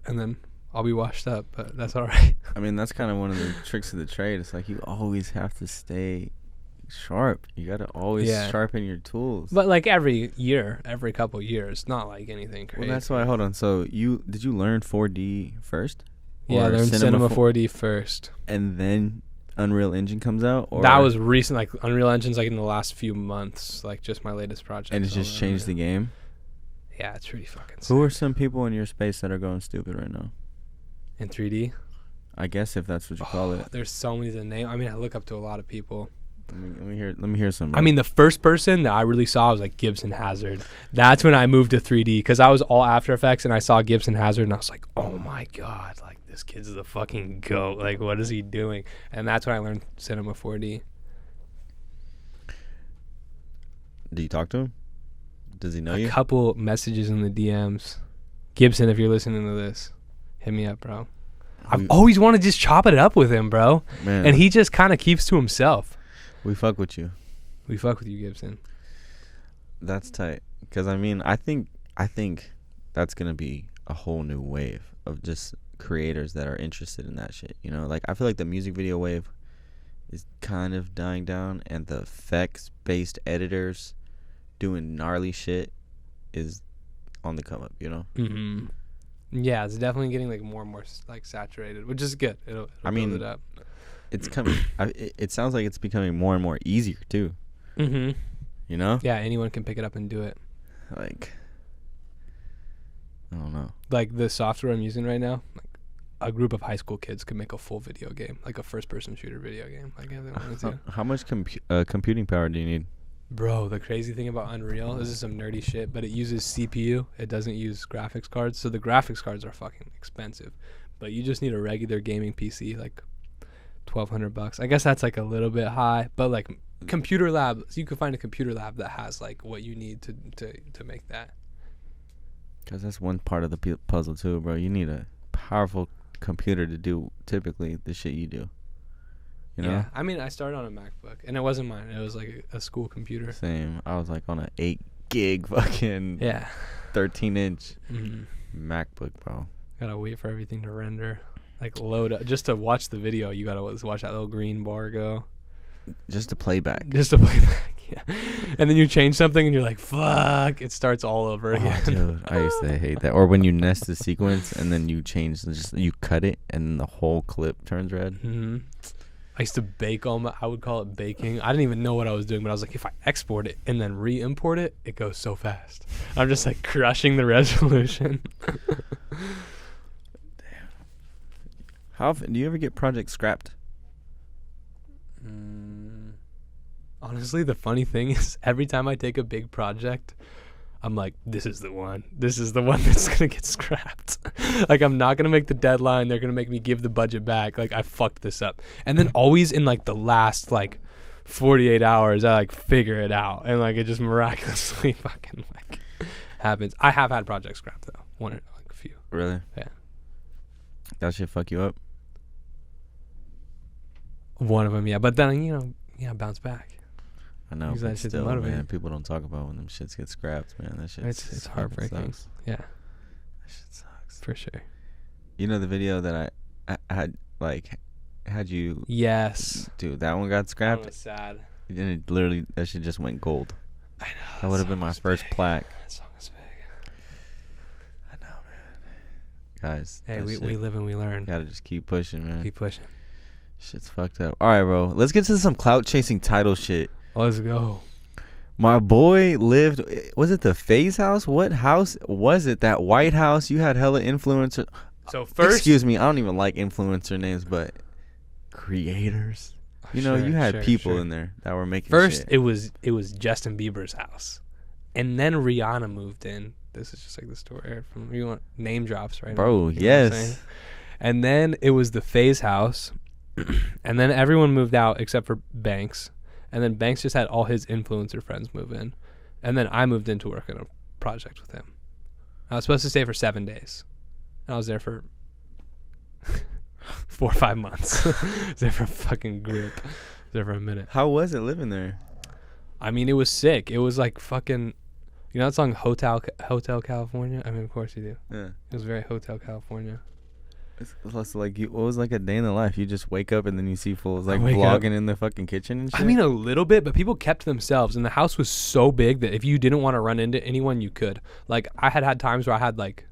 and then I'll be washed up. But that's all right. I mean, that's kind of one of the tricks of the trade. It's like you always have to stay sharp. You got to always sharpen your tools. But like every couple years, not like anything crazy. Well, that's why. Hold on. So did you learn 4D first? Yeah, I learned Cinema 4D first, and then Unreal Engine comes out. Or? That was recent. Like Unreal Engine's like in the last few months. Like just my latest project. And it's just changed the game. Yeah, it's pretty fucking sick. Who are some people in your space that are going stupid right now? In 3D? I guess if that's what you call it. There's so many to name. I mean, I look up to a lot of people. Let me hear some. I mean, the first person that I really saw was like Gibson Hazard. That's when I moved to 3D, because I was all After Effects and I saw Gibson Hazard and I was like, oh my god, like this kid's the fucking goat. Like what is he doing? And that's when I learned Cinema 4D. Do you talk to him? Does he know you? A couple messages in the DMs. Gibson, if you're listening to this, hit me up, bro. I've always wanted to just chop it up with him, bro. Man. And he just kind of keeps to himself. We fuck with you. We fuck with you, Gibson. That's tight. Because, I mean, I think that's going to be a whole new wave of just creators that are interested in that shit. You know, like, I feel like the music video wave is kind of dying down, and the effects-based editors doing gnarly shit is on the come up, you know? Mm-hmm. Yeah, it's definitely getting, like, more and more, like, saturated, which is good. It'll build it up. It's coming. It sounds like it's becoming more and more easier too. Mm-hmm. You know? Yeah, anyone can pick it up and do it. Like, I don't know. Like the software I'm using right now, like a group of high school kids could make a full video game, like a first-person shooter video game. Like if they wanted to. How much computing power do you need? Bro, the crazy thing about Unreal, this is some nerdy shit, but it uses CPU. It doesn't use graphics cards, so the graphics cards are fucking expensive. But you just need a regular gaming PC, like $1,200. I guess that's like a little bit high, but like computer lab, so you can find a computer lab that has like what you need to make that. Because that's one part of the puzzle too, bro. You need a powerful computer to do typically the shit you do. You know? Yeah, I mean, I started on a MacBook, and it wasn't mine. It was like a school computer. Same. I was like on an 8 gig fucking 13-inch MacBook, bro. Gotta wait for everything to render, like load up. Just to watch the video, you gotta watch that little green bar go. Just to play back. Yeah. And then you change something, and you're like, "Fuck!" It starts all over again. Dude, I used to hate that. Or when you nest the sequence and then you change, you cut it, and the whole clip turns red. Mm-hmm. I used to bake I would call it baking. I didn't even know what I was doing, but I was like, if I export it and then re-import it, it goes so fast. I'm just like crushing the resolution. Damn. How often do you ever get projects scrapped? Honestly, the funny thing is every time I take a big project, I'm like, this is the one. This is the one that's going to get scrapped. Like, I'm not going to make the deadline. They're going to make me give the budget back. Like, I fucked this up. And then always in, like, the last, like, 48 hours, I, like, figure it out. And, like, it just miraculously fucking, like, happens. I have had projects scrapped, though. One or, like, a few. Really? Yeah. That shit fuck you up? One of them, yeah. But then, bounce back. I know, but but still, man, people don't talk about when them shits get scrapped, man. That shit it's heartbreaking. Sucks. Yeah. That shit sucks. For sure. You know the video that I had you... Yes. Dude, that one got scrapped. That was sad. And it literally, that shit just went gold. I know. That would have been my first plaque. That song is big. I know, man. Guys. Hey, we live and we learn. Gotta just keep pushing, man. Keep pushing. Shit's fucked up. All right, bro. Let's get to some clout chasing title shit. Let's go. My boy lived... Was it the Faze house? What house was it? That White House? You had hella influencer... So first... Excuse me. I don't even like influencer names, but... Creators? You know, you had people in there that were making first, shit. it was Justin Bieber's house. And then Rihanna moved in. This is just like the story from... You want name drops right Bro, now. yes. And then it was the Faze house. And then everyone moved out except for Banks. And then Banks just had all his influencer friends move in. And then I moved in to work on a project with him. I was supposed to stay for 7 days. And I was there for 4 or 5 months. I was there for a fucking grip. I was there for a minute. How was it living there? I mean, it was sick. It was like fucking... You know that song Hotel California? I mean, of course you do. Yeah. It was very Hotel California. It's like what was like a day in the life? You just wake up and then you see fools like vlogging vlogging in the fucking kitchen and shit? I mean, a little bit, but people kept to themselves. And the house was so big that if you didn't want to run into anyone, you could. Like, I had times where I had like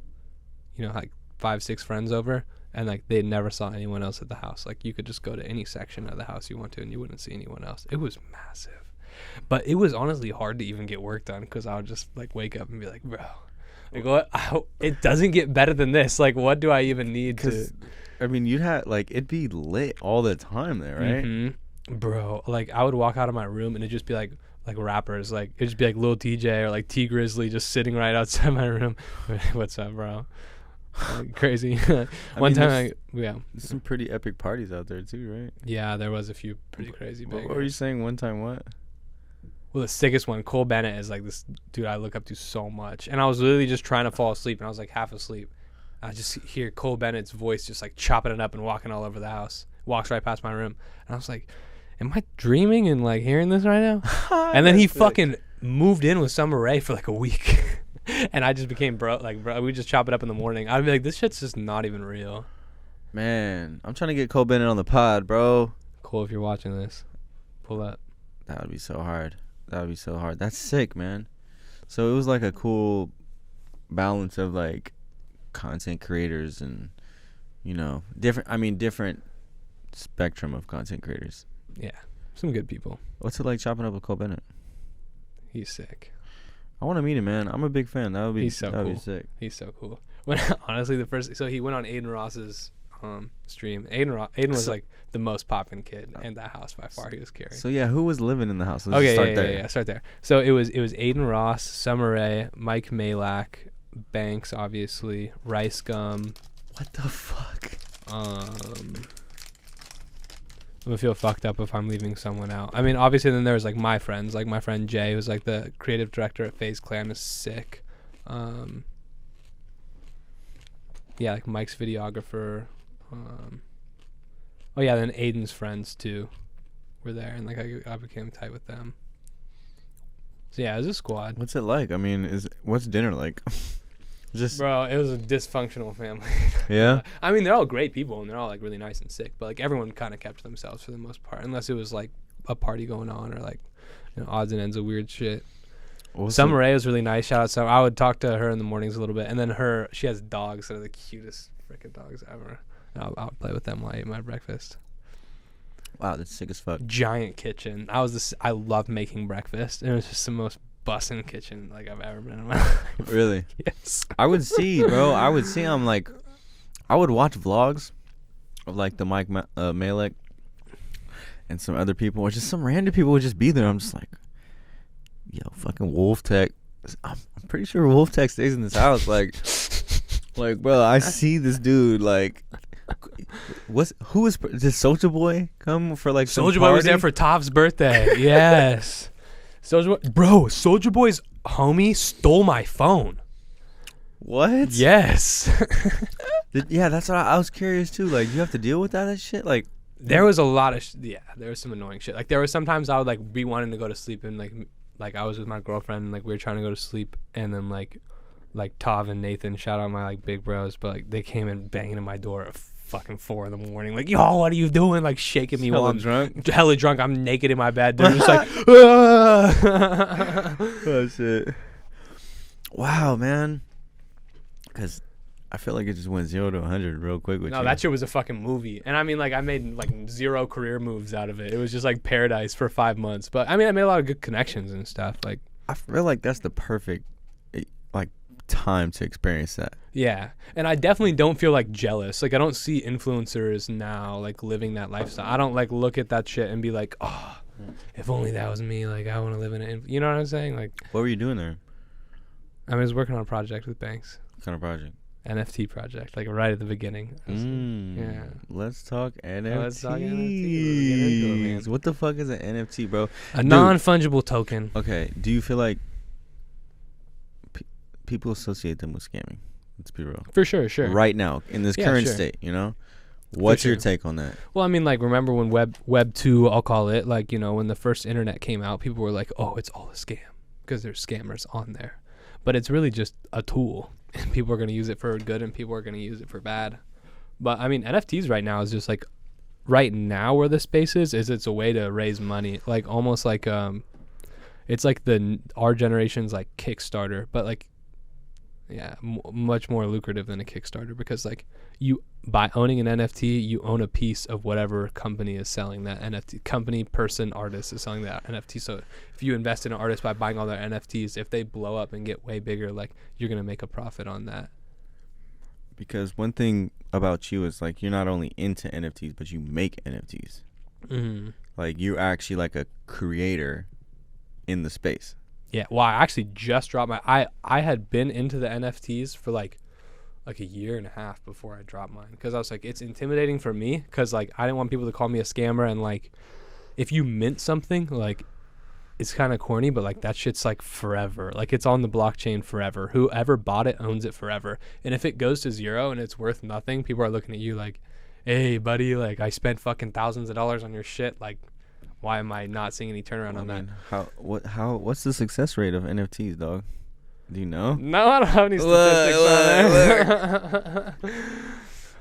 5-6 friends over, and like they never saw anyone else at the house. Like, you could just go to any section of the house you want to and you wouldn't see anyone else. It was massive. But it was honestly hard to even get work done because I would just like wake up and be like, bro, like, what? It doesn't get better than this. Like, what do I even need to? I mean, you'd have like it'd be lit all the time there, right? Mm-hmm. Bro, like I would walk out of my room and it'd just be like rappers, like it'd just be like Lil TJ or like T Grizzly just sitting right outside my room. What's up, bro? Like, crazy. One time, there's some pretty epic parties out there too, right? Yeah, there was a few pretty crazy. What were you saying? One time, what? Well, the sickest one, Cole Bennett, is like this dude I look up to so much. And I was literally just trying to fall asleep, and I was like half asleep. I just hear Cole Bennett's voice just like chopping it up and walking all over the house. Walks right past my room. And I was like, am I dreaming and like hearing this right now? And then he fucking moved in with Summer Rae for like a week. And I just became bro, we just chop it up in the morning. I'd be like, this shit's just not even real. Man, I'm trying to get Cole Bennett on the pod, bro. Cole, if you're watching this, pull up. That would be so hard. That's sick, man. So it was like a cool balance of like content creators and different spectrum of content creators. Yeah, some good people. What's it like chopping up with Cole Bennett? He's sick. I want to meet him, man. I'm a big fan. He's so cool. Be sick. He's so cool. When honestly, he went on Aiden Ross's stream. Aiden was like the most poppin' kid in that house by far. He was carrying. So yeah, who was living in the house? Let's start there. So it was Aiden Ross, Summer Rae, Mike Malak, Banks, obviously, Rice Gum. What the fuck? I'm gonna feel fucked up if I'm leaving someone out. I mean, obviously, then there was like my friends, like my friend Jay, who's like the creative director at Faze Clan, is sick. yeah, like Mike's videographer. Oh yeah, then Aiden's friends too were there, and like I became tight with them. So yeah, it was a squad. What's it like? I mean, what's dinner like? Just Bro, it was a dysfunctional family. yeah. I mean, they're all great people and they're all like really nice and sick, but like everyone kind of kept to themselves for the most part, unless it was like a party going on or like, you know, odds and ends of weird shit. Summer Rae was really nice. Shout out Summer. I would talk to her in the mornings a little bit, and then she has dogs that are the cutest freaking dogs ever. And I would play with them while I ate my breakfast. Wow, that's sick as fuck. Giant kitchen. I love making breakfast, and it was just the most bussin' kitchen like I've ever been in my life. Really? Yes. I would see, bro. I would watch vlogs of like the Mike Malek and some other people, or just some random people would just be there. I'm just like, yo, fucking Wolf Tech. I'm pretty sure Wolf Tech stays in this house. Like, bro, I see this dude. Like, did Soulja Boy come for like some Soulja Boy was party? there for Top's birthday. Yes. Soulja Boy's homie stole my phone. What? Yes. Yeah, that's what I was curious too. Like, you have to deal with that shit. Like, there was a lot of there was some annoying shit. Like, there was sometimes I would like be wanting to go to sleep, and like I was with my girlfriend and like we were trying to go to sleep, and then like Tav and Nathan, shout out my like big bros, but like they came in banging at my door at fucking 4 a.m, like, yo, what are you doing? Like shaking me while I'm drunk. Hella drunk. I'm naked in my bed. They're just like, ah! Oh shit! Wow, man. Because I feel like it just went 0 to 100 real quick with you. No, that shit was a fucking movie. And I mean, like, I made like 0 career moves out of it. It was just like paradise for 5 months. But I mean, I made a lot of good connections and stuff. Like, I feel like that's the perfect like time to experience that. Yeah. And I definitely don't feel like jealous. Like, I don't see influencers now like living that lifestyle. I don't like look at that shit and be like, oh, if only that was me. Like, I want to live in it. You know what I'm saying? Like, what were you doing there? I was working on a project with Banks. What kind of project? NFT project, like right at the beginning. Yeah. Let's talk NFTs. Let's talk NFTs. Man. What the fuck is an NFT, bro? A non-fungible token. Okay. Do you feel like people associate them with scamming? Let's be real. For sure. Right now, in this current state, you know? What's your take on that? Well, I mean, like, remember when Web 2, I'll call it, like, you know, when the first internet came out, people were like, oh, it's all a scam because there's scammers on there. But it's really just a tool. And people are going to use it for good and people are going to use it for bad. But I mean, NFTs right now is just like, right now where the space is it's a way to raise money. Like almost like, it's like our generation's like Kickstarter, but like, yeah, much more lucrative than a Kickstarter because like by owning an NFT, you own a piece of whatever company is selling that NFT. Company, person, artist is selling that NFT. So if you invest in an artist by buying all their NFTs, if they blow up and get way bigger, like you're going to make a profit on that. Because one thing about you is like you're not only into NFTs, but you make NFTs. Mm-hmm. Like you're actually like a creator in the space. Yeah, well, I actually just dropped I had been into the NFTs for like a year and a half before I dropped mine because I was like, it's intimidating for me because like I didn't want people to call me a scammer, and like if you mint something, like it's kind of corny, but like that shit's like forever. Like it's on the blockchain forever. Whoever bought it owns it forever. And if it goes to 0 and it's worth nothing, people are looking at you like, hey buddy, like I spent fucking thousands of dollars on your shit, like why am I not seeing any turnaround on that? What's the success rate of NFTs, dog? Do you know? No, I don't have any statistics on it.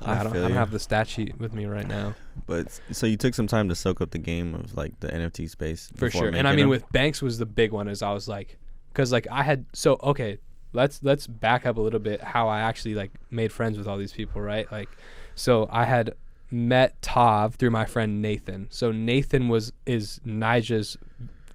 I don't have the stat sheet with me right now. But so you took some time to soak up the game of like the NFT space for sure. And I mean, with Banks was the big one. Is I was like, because like I had okay, let's back up a little bit. How I actually like made friends with all these people, right? Like, so I had met Tav through my friend Nathan. So Nathan is nyjah's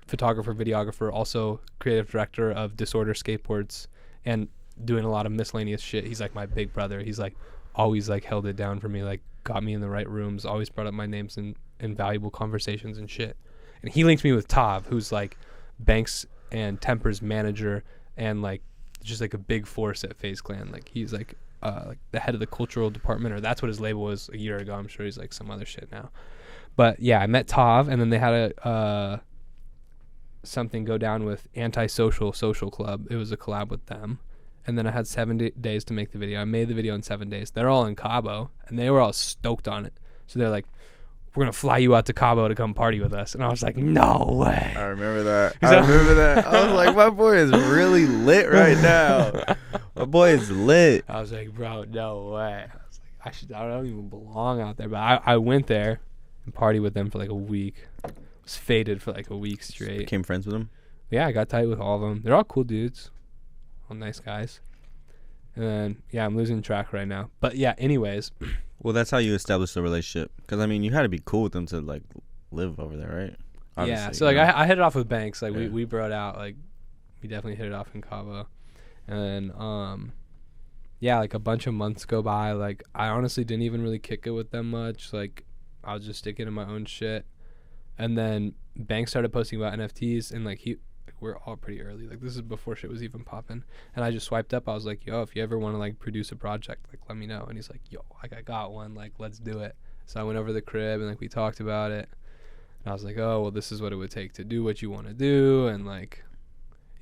photographer, videographer, also creative director of Disorder Skateboards, and doing a lot of miscellaneous shit. He's like my big brother. He's like always like held it down for me, like got me in the right rooms, always brought up my names in valuable conversations and shit. And he linked me with Tav, who's like Banks and Temper's manager and like just like a big force at Faze Clan. Like he's like the head of the cultural department, or that's what his label was a year ago. I'm sure he's like some other shit now. But yeah, I met Tav, and then they had a something go down with Antisocial Social Club. It was a collab with them. and then I had 7 days to make the video. I made the video in 7 days. They're all in Cabo, and they were all stoked on it. So they're like, we're going to fly you out to Cabo to come party with us. And I was like, no way. I remember that. I was like, my boy is really lit right now. My boy is lit. I was like, bro, no way. I was like, I don't even belong out there. But I went there and partied with them for like a week. Was faded for like a week straight. Became friends with them? Yeah, I got tight with all of them. They're all cool dudes. All nice guys. And then, yeah, I'm losing track right now. But yeah, anyways. Well, that's how you establish a relationship. Because, I mean, you had to be cool with them to, like, live over there, right? Obviously, yeah, so, like, I hit it off with Banks. Like, we brought out, like, we definitely hit it off in Cabo. And then, yeah, like, a bunch of months go by. Like, I honestly didn't even really kick it with them much. Like, I was just sticking to my own shit. And then Banks started posting about NFTs, and, like, we're all pretty early. Like, this is before shit was even popping. And I just swiped up. I was like, yo, if you ever want to, like, produce a project, like, let me know. And he's like, yo, like, I got one. Like, let's do it. So I went over to the crib, and, like, we talked about it. And I was like, oh, well, this is what it would take to do what you want to do. And, like,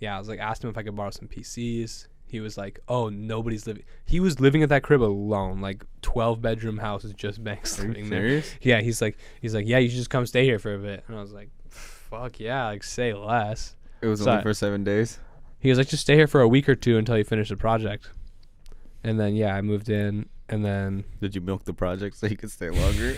yeah, I was like, asked him if I could borrow some PCs. He was like, oh, nobody's living. He was living at that crib alone. Like, 12-bedroom house is just Banks living there. Serious? Yeah, he's like, yeah, you should just come stay here for a bit. And I was like, fuck yeah, like, say less. It was only for 7 days? He was like, just stay here for a week or two until you finish the project. And then, yeah, I moved in, and then... Did you milk the project so you could stay longer?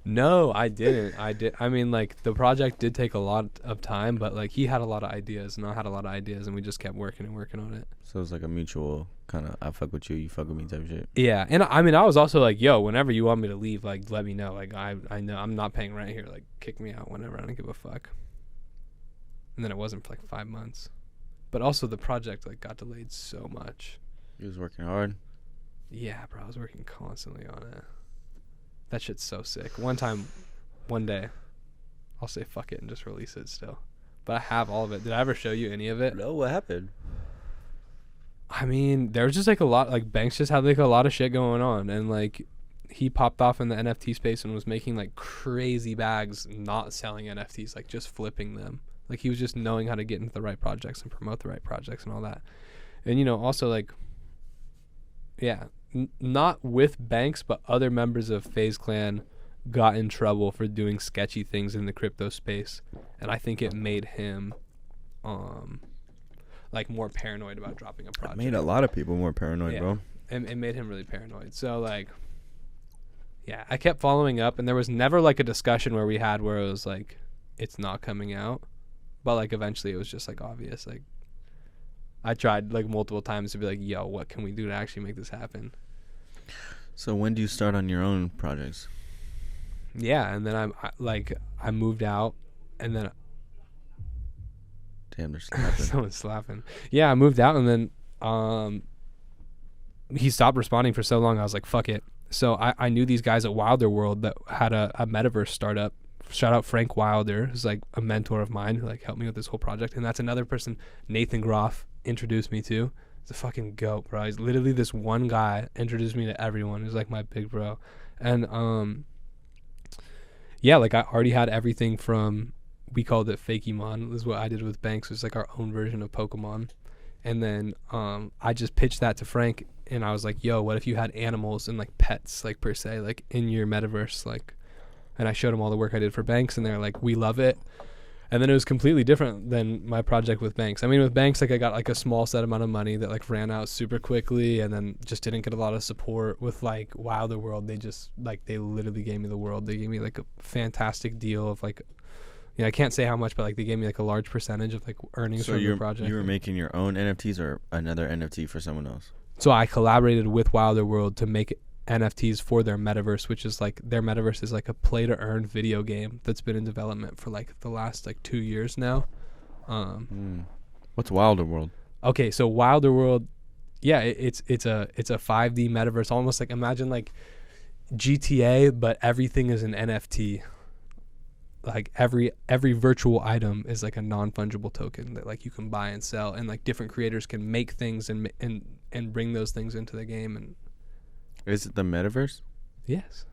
No, I didn't. I mean, like, the project did take a lot of time, but, like, he had a lot of ideas, and I had a lot of ideas, and we just kept working on it. So it was like a mutual kind of, I fuck with you, you fuck with me type shit. Yeah, and I mean, I was also like, yo, whenever you want me to leave, like, let me know. Like, I know I'm not paying rent here. Like, kick me out whenever. I don't give a fuck. And then it wasn't for like 5 months. But also the project like got delayed so much. You was working hard? Yeah, bro. I was working constantly on it. That shit's so sick. One day, I'll say fuck it and just release it still. But I have all of it. Did I ever show you any of it? No, what happened? I mean, there was just like a lot, like Banks just had like a lot of shit going on. And like he popped off in the NFT space and was making like crazy bags not selling NFTs, like just flipping them. Like, he was just knowing how to get into the right projects and promote the right projects and all that. And, you know, also, like, yeah, not with Banks, but other members of Faze Clan got in trouble for doing sketchy things in the crypto space. And I think it made him, like, more paranoid about dropping a project. It made a lot of people more paranoid, bro. And it made him really paranoid. So, like, yeah, I kept following up, and there was never, like, a discussion where it was, like, it's not coming out. But, like, eventually it was just, like, obvious. Like, I tried, like, multiple times to be like, yo, what can we do to actually make this happen? So when do you start on your own projects? Yeah, and then I moved out, and then... Damn, they're slapping. Someone's slapping. Yeah, I moved out, and then he stopped responding for so long. I was like, fuck it. So I knew these guys at Wilder World that had a metaverse startup. Shout out Frank Wilder, who's like a mentor of mine who like helped me with this whole project. And that's another person Nathan Groff introduced me to. He's a fucking goat, bro. He's literally this one guy introduced me to everyone. He's like my big bro. And yeah, like I already had everything from, we called it Fakemon. This is what I did with Banks. It was like our own version of Pokemon. And then I just pitched that to Frank, and I was like, yo, what if you had animals and like pets, like per se, like in your metaverse, like. And I showed them all the work I did for Banks, and they're like, we love it. And then it was completely different than my project with Banks. I mean, with Banks, like I got like a small set amount of money that like ran out super quickly, and then just didn't get a lot of support. With like Wilder World, they just like, they literally gave me the world. They gave me like a fantastic deal of like, you know, I can't say how much, but like they gave me like a large percentage of like earnings from the project. You were making your own NFTs or another NFT for someone else? So I collaborated with Wilder World to make NFTs for their metaverse, which is like, their metaverse is like a play to earn video game that's been in development for like the last like 2 years now. What's Wilder World? Okay, so Wilder World, yeah, it's a 5D metaverse, almost like, imagine like GTA, but everything is an NFT. Like every virtual item is like a non-fungible token that like you can buy and sell, and like different creators can make things and bring those things into the game. And is it the metaverse? Yes.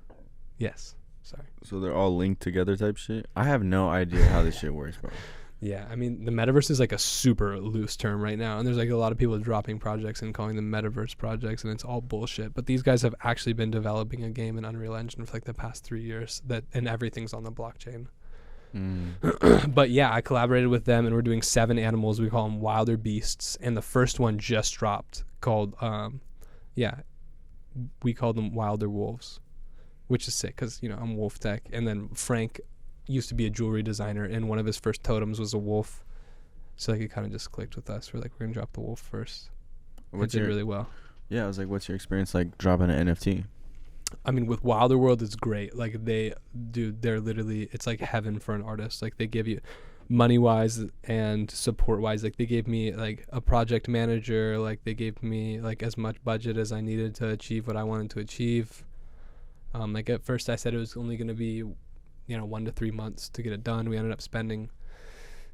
Sorry. So they're all linked together type shit? I have no idea how this shit works, bro. Yeah, I mean, the metaverse is like a super loose term right now, and there's like a lot of people dropping projects and calling them metaverse projects, and it's all bullshit. But these guys have actually been developing a game in Unreal Engine for like the past 3 years, and everything's on the blockchain. But yeah, I collaborated with them, and we're doing 7 animals. We call them Wilder Beasts, and the first one just dropped called, we call them Wilder Wolves, which is sick because, I'm Wolf Tech. And then Frank used to be a jewelry designer, and one of his first totems was a wolf. So like it kind of just clicked with us. We're like, we're going to drop the wolf first. It did really well. Yeah, I was like, what's your experience like dropping an NFT? I mean, with Wilder World, it's great. Like they're literally, it's like heaven for an artist. Like they give you money wise and support wise. Like they gave me like a project manager. Like they gave me like as much budget as I needed to achieve what I wanted to achieve. Like at first I said it was only going to be 1 to 3 months to get it done. We ended up spending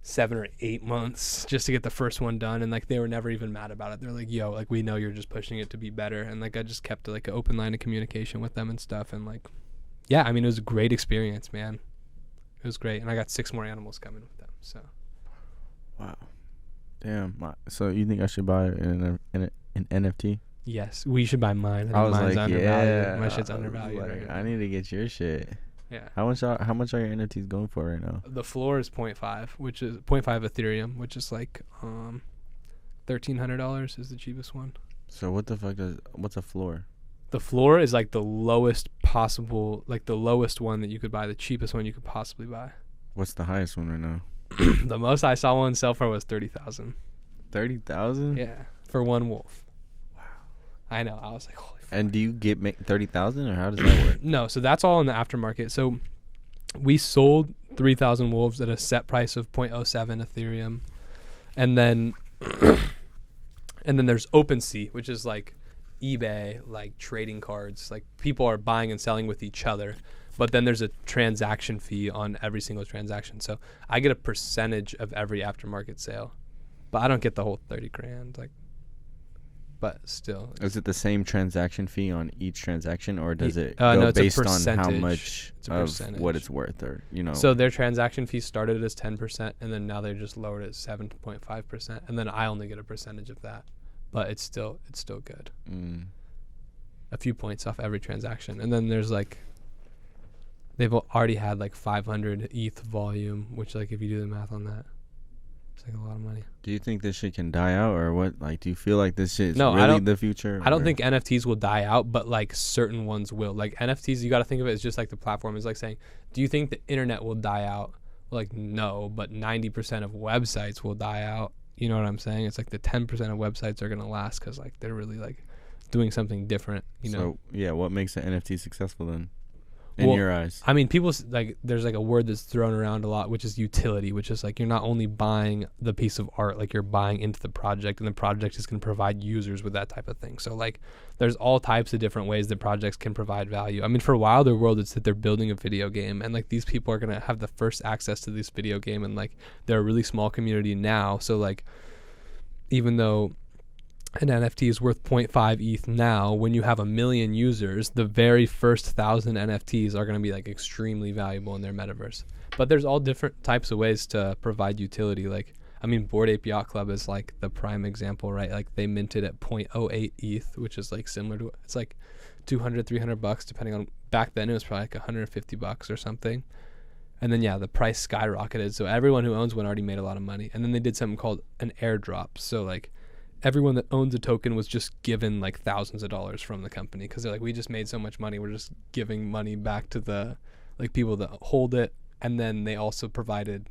7 or 8 months just to get the first one done, and like they were never even mad about it. They're like, yo, like we know you're just pushing it to be better, and like I just kept like an open line of communication with them and stuff, and like yeah, I mean, it was a great experience, man. It was great, and I got 6 more animals coming with them. So wow, damn. So you think I should buy an NFT? Yes, we should buy mine. I was mine's like, undervalued. yeah, My shit's undervalued. Like, I need to get your shit. Yeah. How much are your NFTs going for right now? The floor is 0.5, which is 0.5 Ethereum, which is like $1,300 is the cheapest one. So what's a floor? The floor is like the lowest possible, like the lowest one that you could buy, the cheapest one you could possibly buy. What's the highest one right now? The most I saw one sell for was 30,000. 30,000? Yeah, for one wolf. Wow. I know. I was like, holy. And do you get 30,000 or how does that work? No, so that's all in the aftermarket. So we sold 3,000 wolves at a set price of 0.07 Ethereum, and then there's OpenSea, which is like eBay, like trading cards. Like people are buying and selling with each other, but then there's a transaction fee on every single transaction. So I get a percentage of every aftermarket sale, but I don't get the whole 30 grand. Like. But still. Is it the same transaction fee on each transaction, or does it no, go it's based a on how percentage. much of what it's worth, or So their transaction fee started as 10%, and then now they just lowered it 7.5%, and then I only get a percentage of that. But it's still good. A few points off every transaction, and then there's like they've already had like 500 ETH volume, which like if you do the math on that. It's like a lot of money. Do you think this shit can die out, or what? Like, do you feel like this shit is No, really the future? I don't think NFTs will die out, but like certain ones will. Like NFTs, you got to think of it as just like the platform. It's like saying, do you think the internet will die out? Like, no, but 90% of websites will die out. You know what I'm saying? It's like the 10% of websites are going to last because like they're really like doing something different, you know? So, yeah, what makes an NFT successful then? In your eyes? I mean, people like there's like a word that's thrown around a lot, which is utility, which is like you're not only buying the piece of art, like you're buying into the project, and the project is going to provide users with that type of thing. So like there's all types of different ways that projects can provide value. I mean, for Wilder World, it's that they're building a video game, and like these people are going to have the first access to this video game, and like they're a really small community now. So like even though an NFT is worth 0.5 ETH now, when you have 1 million users, the very first 1,000 NFTs are going to be like extremely valuable in their metaverse. But there's all different types of ways to provide utility. Like, I mean, Bored Ape Yacht Club is like the prime example, right? Like they minted at 0.08 ETH, which is like similar to, it's like $200-$300 depending on, back then it was probably like $150 or something. And then, yeah, the price skyrocketed. So everyone who owns one already made a lot of money. And then they did something called an airdrop. So like, everyone that owns a token was just given like thousands of dollars from the company because they're like, we just made so much money, we're just giving money back to the like people that hold it. And then they also provided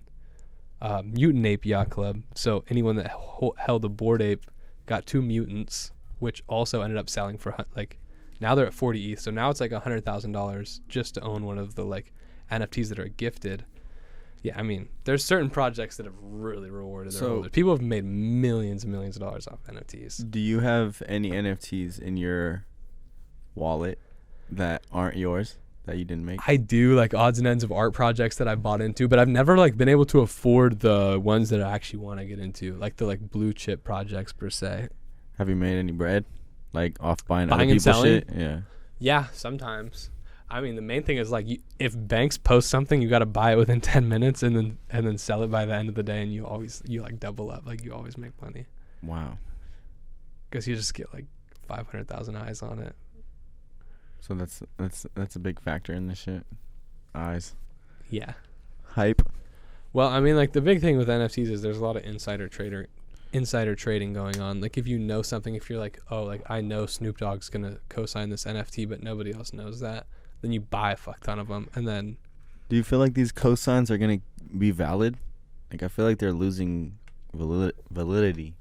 Mutant Ape Yacht Club, so anyone that held a Bored Ape got 2 mutants, which also ended up selling for like, now they're at 40 ETH, so now it's like $100,000 just to own one of the like NFTs that are gifted. Yeah, I mean, there's certain projects that have really rewarded their holders. People have made millions and millions of dollars off NFTs. Do you have any NFTs in your wallet that aren't yours that you didn't make? I do, like odds and ends of art projects that I bought into, but I've never like been able to afford the ones that I actually want to get into, like the like blue chip projects per se. Have you made any bread, like off buying Buying other and people's selling? shit? Yeah. Yeah, sometimes. I mean, the main thing is like, if banks post something, you got to buy it within 10 minutes and then sell it by the end of the day, and you like double up. Like, you always make money. Wow. Because you just get like 500,000 eyes on it. So that's a big factor in this shit. Eyes. Yeah. Hype. Well, I mean, like, the big thing with NFTs is there's a lot of insider trading going on. Like, if you know something, if you're like, oh, like, I know Snoop Dogg's gonna co-sign this NFT, but nobody else knows that, then you buy a fuck ton of them, and then. Do you feel like these cosigns are gonna be valid? Like, I feel like they're losing validity.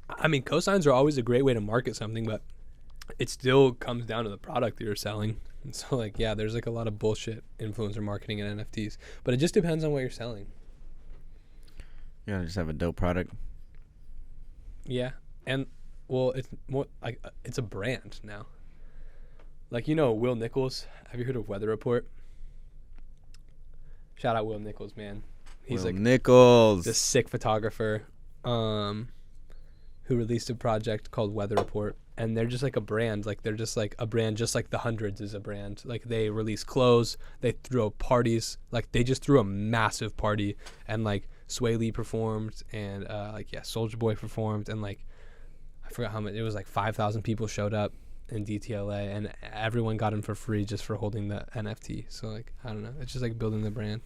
I mean, cosigns are always a great way to market something, but it still comes down to the product that you're selling. And so, like, yeah, there's like a lot of bullshit influencer marketing in NFTs, but it just depends on what you're selling. You gotta just have a dope product. Yeah, and well, it's more like it's a brand now. Like, you know, Will Nichols. Have you heard of Weather Report? Shout out Will Nichols, man. He's Will like Nichols, this sick photographer, who released a project called Weather Report, and they're just like a brand. Like, they're just like a brand, just like the Hundreds is a brand. Like, they release clothes, they throw parties. Like, they just threw a massive party, and like Sway Lee performed, and Soulja Boy performed, and like I forgot how much. It was like 5,000 people showed up in DTLA, and everyone got in for free just for holding the NFT. So, like, I don't know. It's just like building the brand.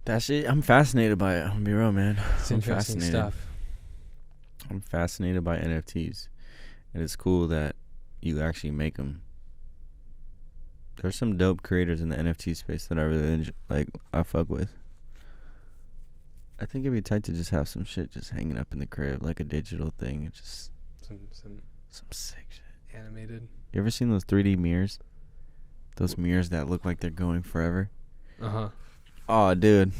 that shit. I'm fascinated by it. I'm gonna be real, man. It's interesting stuff. I'm fascinated by NFTs, and it's cool that you actually make them. There's some dope creators in the NFT space that I really I fuck with. I think it'd be tight to just have some shit just hanging up in the crib, like a digital thing. It's just some sick shit. Animated. You ever seen those 3D mirrors? Those mirrors that look like they're going forever? Uh-huh. Oh, dude.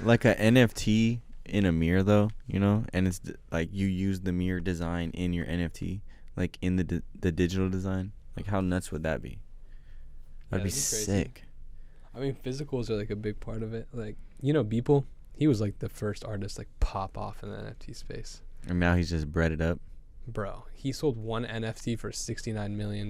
Like a NFT in a mirror, though, you know? And it's like you use the mirror design in your NFT, like in the digital design. Like, how nuts would that be? That'd be sick. I mean, physicals are like a big part of it. Like, you know, Beeple, he was like the first artist like pop off in the NFT space. And now he's just bred it up. Bro, he sold one NFT for $69 million.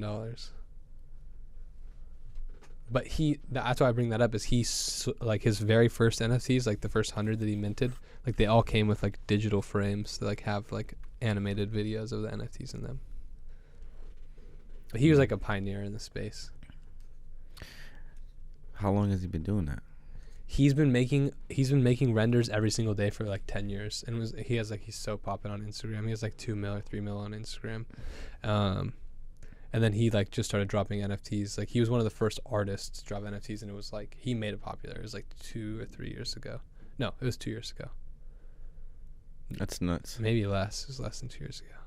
But that's why I bring that up, is like his very first NFTs, like the first 100 that he minted, like they all came with like digital frames that like have like animated videos of the NFTs in them. But he was like a pioneer in the space. How long has he been doing that? He's been making renders every single day for like 10 years, and he's so popping on Instagram. He has like 2 mil or 3 mil on Instagram, and then he like just started dropping NFTs. Like, he was one of the first artists to drop NFTs, and it was like he made it popular. It was like 2 or 3 years ago. No, it was 2 years ago. That's nuts. Maybe less. It was less than 2 years ago.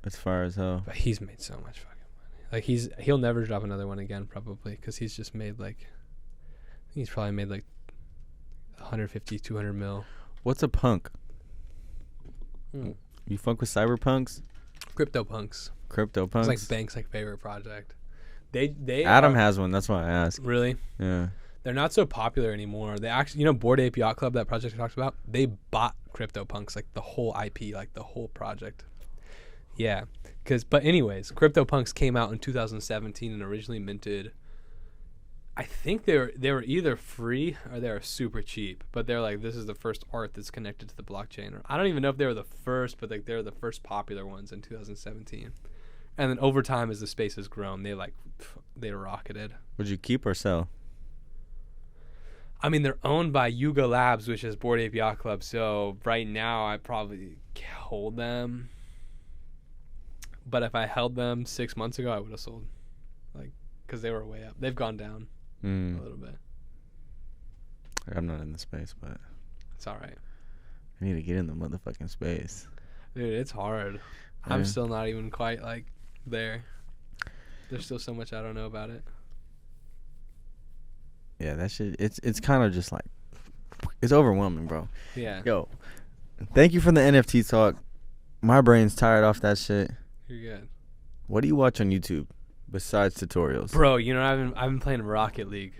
As far as how? But he's made so much fucking money. Like, he'll never drop another one again probably, because he's just made like. He's probably made like 150, 200 mil. What's a punk? You fuck with cyberpunks? CryptoPunks. CryptoPunks? It's like Bank's like favorite project. They Adam has one. That's why I asked. Really? Yeah. They're not so popular anymore. They actually, you know, Bored Ape Yacht Club, that project I talked about, they bought CryptoPunks, like the whole IP, like the whole project. Yeah. But anyways, CryptoPunks came out in 2017 and originally minted. I think they were either free or they were super cheap, but they're like, this is the first art that's connected to the blockchain. Or I don't even know if they were the first, but like they're the first popular ones in 2017. And then over time, as the space has grown, they rocketed. Would you keep or sell? I mean, they're owned by Yuga Labs, which is Bored Ape Yacht Club. So right now, I probably hold them. But if I held them 6 months ago, I would have sold, like, because they were way up. They've gone down. A little bit. I'm not in the space, but it's all right. I need to get in the motherfucking space. Dude, it's hard. Yeah. I'm still not even quite like there. There's still so much I don't know about it. Yeah, that shit. It's kind of just like, it's overwhelming, bro. Yeah. Yo, thank you for the NFT talk. My brain's tired off that shit. You're good. What do you watch on YouTube besides tutorials? Bro, you know, I've been playing Rocket League.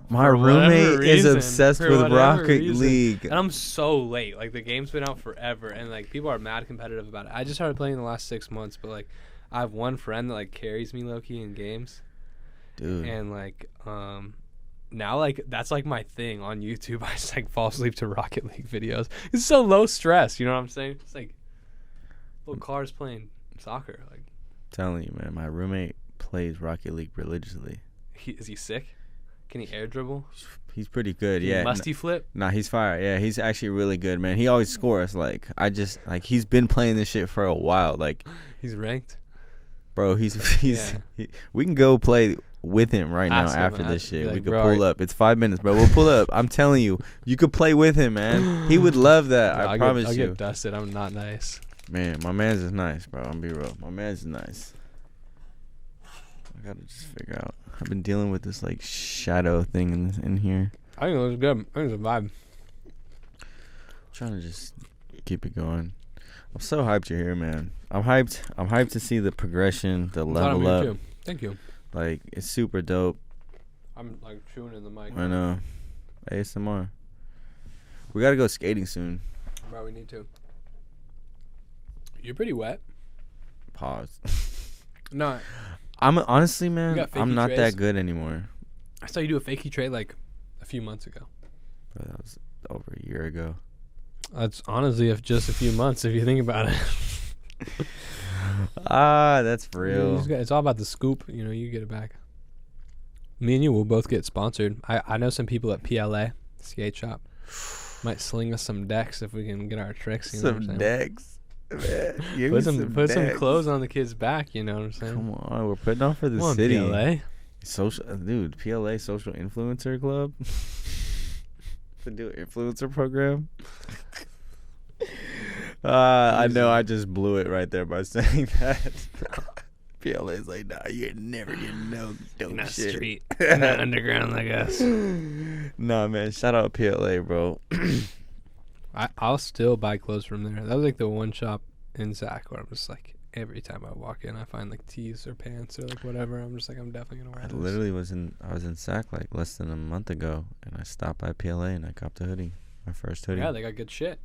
My roommate is obsessed with Rocket League. And I'm so late. Like, the game's been out forever, and like people are mad competitive about it. I just started playing in the last 6 months, but like I have one friend that like carries me low-key in games. Dude. And like now like that's like my thing on YouTube. I just like fall asleep to Rocket League videos. It's so low stress, you know what I'm saying? It's like little cars playing soccer. Like Telling you, man, my roommate plays Rocket League religiously. is he sick? Can he air dribble? He's pretty good, Can yeah. he musty flip? Nah, he's fire. Yeah, he's actually really good, man. He always scores. Like, he's been playing this shit for a while. Like, He's ranked. bro, we can go play with him right now Ask him, after this shit. like, We could bro, pull up. It's 5 minutes, bro. We'll pull up. I'm telling you, you could play with him, man. He would love that. I promise I'll you. get dusted. I'm not nice. Man, my man's is nice, bro. I'm be real. My man's is nice. I gotta just figure out. I've been dealing with this like shadow thing in here. I think it looks good. I think it's a vibe. Trying to just keep it going. I'm so hyped you're here, man. I'm hyped. I'm hyped to see the progression, the level up. Too. Thank you. Like, it's super dope. I'm like chewing in the mic. I know. ASMR. We gotta go skating soon. Bro, we need to. You're pretty wet. Pause. No, I'm honestly, man, got I'm fakey not trays? that good anymore. I saw you do a fakey trade like a few months ago. Bro, that was over a year ago. That's honestly if just a few months if you think about it. That's real. It's all about the scoop. You know, you get it back. Me and you will both get sponsored. I know some people at PLA skate shop might sling us some decks if we can get our tricks. You know what I'm Some saying? decks. Man, give Put me some decks. clothes on the kid's back. You know what I'm saying? Come on, we're putting on for the Come on, city. PLA. Social, dude. PLA Social Influencer Club. To do an influencer program. I know I just blew it right there by saying that. PLA's like, nah, you're never getting no dope Not shit. street, not underground like us. Nah, man, shout out PLA, bro. I'll still buy clothes from there. That was like the one shop in Sac where I'm just like, every time I walk in, I find like tees or pants or like whatever. I'm just like, I'm definitely gonna wear I this. literally was in Sac like less than a month ago, and I stopped by PLA and I copped a hoodie, my first hoodie. Yeah, they got good shit.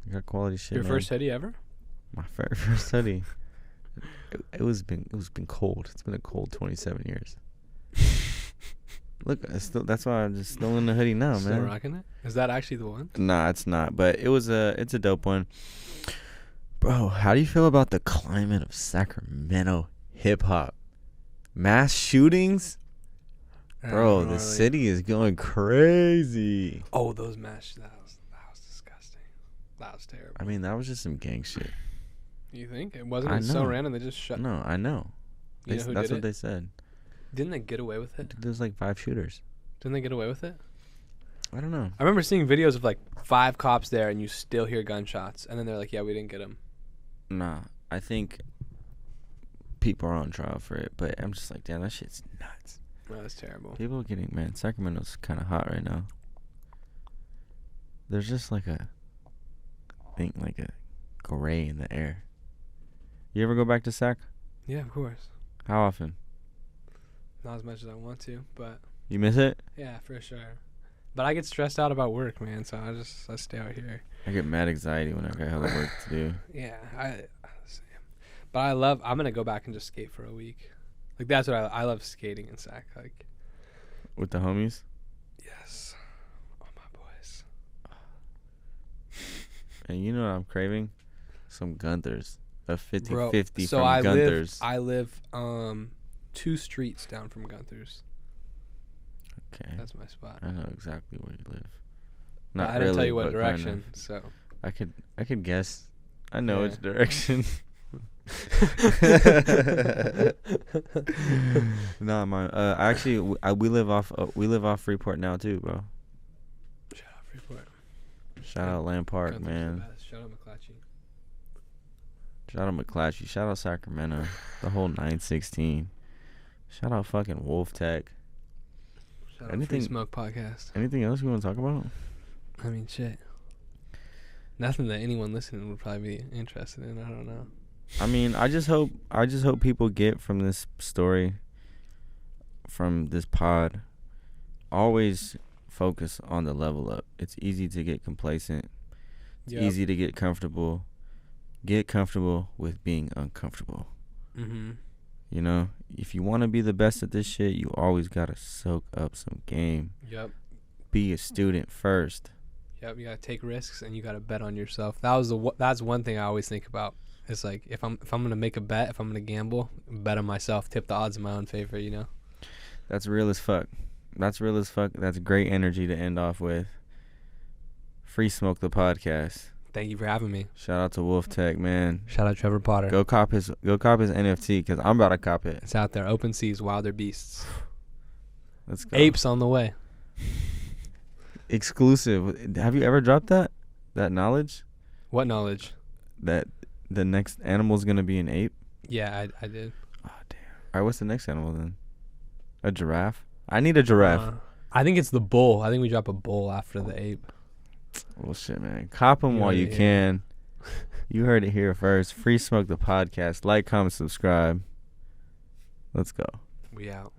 I got quality shit. Your man. first hoodie ever? My first hoodie. It was been cold. It's been a cold 27 years. Look, that's why I'm just still in the hoodie now, Still man. rocking it? Is that actually the one? Nah, it's not. But it's a dope one, bro. How do you feel about the climate of Sacramento hip hop? Mass shootings, bro. The city is going crazy. Oh, those mash. That was disgusting. That was terrible. I mean, that was just some gang shit. You think it wasn't? I It so know. random. They just shut. No, I know. You know who That's did what it? they said. Didn't they get away with it? Dude, there's like 5 shooters. Didn't they get away with it? I don't know. I remember seeing videos of like 5 cops there, and you still hear gunshots, and then they're like, "Yeah, we didn't get him." Nah, I think people are on trial for it, but I'm just like, damn, that shit's nuts. Oh, that's terrible. People are getting, man, Sacramento's kind of hot right now. There's just like a gray in the air. You ever go back to Sac? Yeah, of course. How often? Not as much as I want to, but You miss it? yeah, for sure. But I get stressed out about work, man, so I stay out here. I get mad anxiety when I got hella work to do. Yeah, but I'm gonna go back and just skate for a week. Like that's what I love skating in Sac. Like, With the homies? yes, all my boys. And you know what I'm craving? Some Gunthers. A 50-50 Bro, from so Gunthers. I live 2 streets down from Gunthers. Okay. That's my spot. I know exactly where you live. But Not I didn't really, tell you what but direction, kinda. so I could guess. I know Yeah. which direction. Nah, man. Actually, we live off Freeport now too, bro. shout out Freeport. Shout out Land Park, Gunthers the man. best. Shout out McClatchy. Shout out McClatchy. Shout out Sacramento. The whole 916. Shout out fucking Wolf Tech. Shout out Free Anything- Smoke Podcast. Anything else you want to talk about? I mean, shit. Nothing that anyone listening would probably be interested in. I don't know. I mean, I just hope people get from this story, from this pod, always focus on the level up. It's easy to get complacent. It's Yep. easy to get comfortable. Get comfortable with being uncomfortable. Mm-hmm. You know, if you want to be the best at this shit, you always gotta soak up some game. Yep. Be a student first. Yep. You gotta take risks and you gotta bet on yourself. That's one thing I always think about. It's like if I'm gonna make a bet, if I'm gonna gamble, bet on myself, tip the odds in my own favor. You know. That's real as fuck. That's real as fuck. That's great energy to end off with. Free Smoke the podcast. Thank you for having me. Shout out to Wolf Tech, man. Shout out Trevor Potter. Go cop his NFT because I'm about to cop it. It's out there. Open seas, wilder beasts. Let's go. Apes on the way. Exclusive. Have you ever dropped that knowledge? What knowledge? That the next animal's gonna be an ape? Yeah, I did. Oh damn. Alright, what's the next animal then? A giraffe? I need a giraffe. I think it's the bull. I think we drop a bull after the ape. Well, shit, man. Cop them while you can. You heard it here first. Free Smoke the podcast. Like, comment, subscribe. Let's go. We out.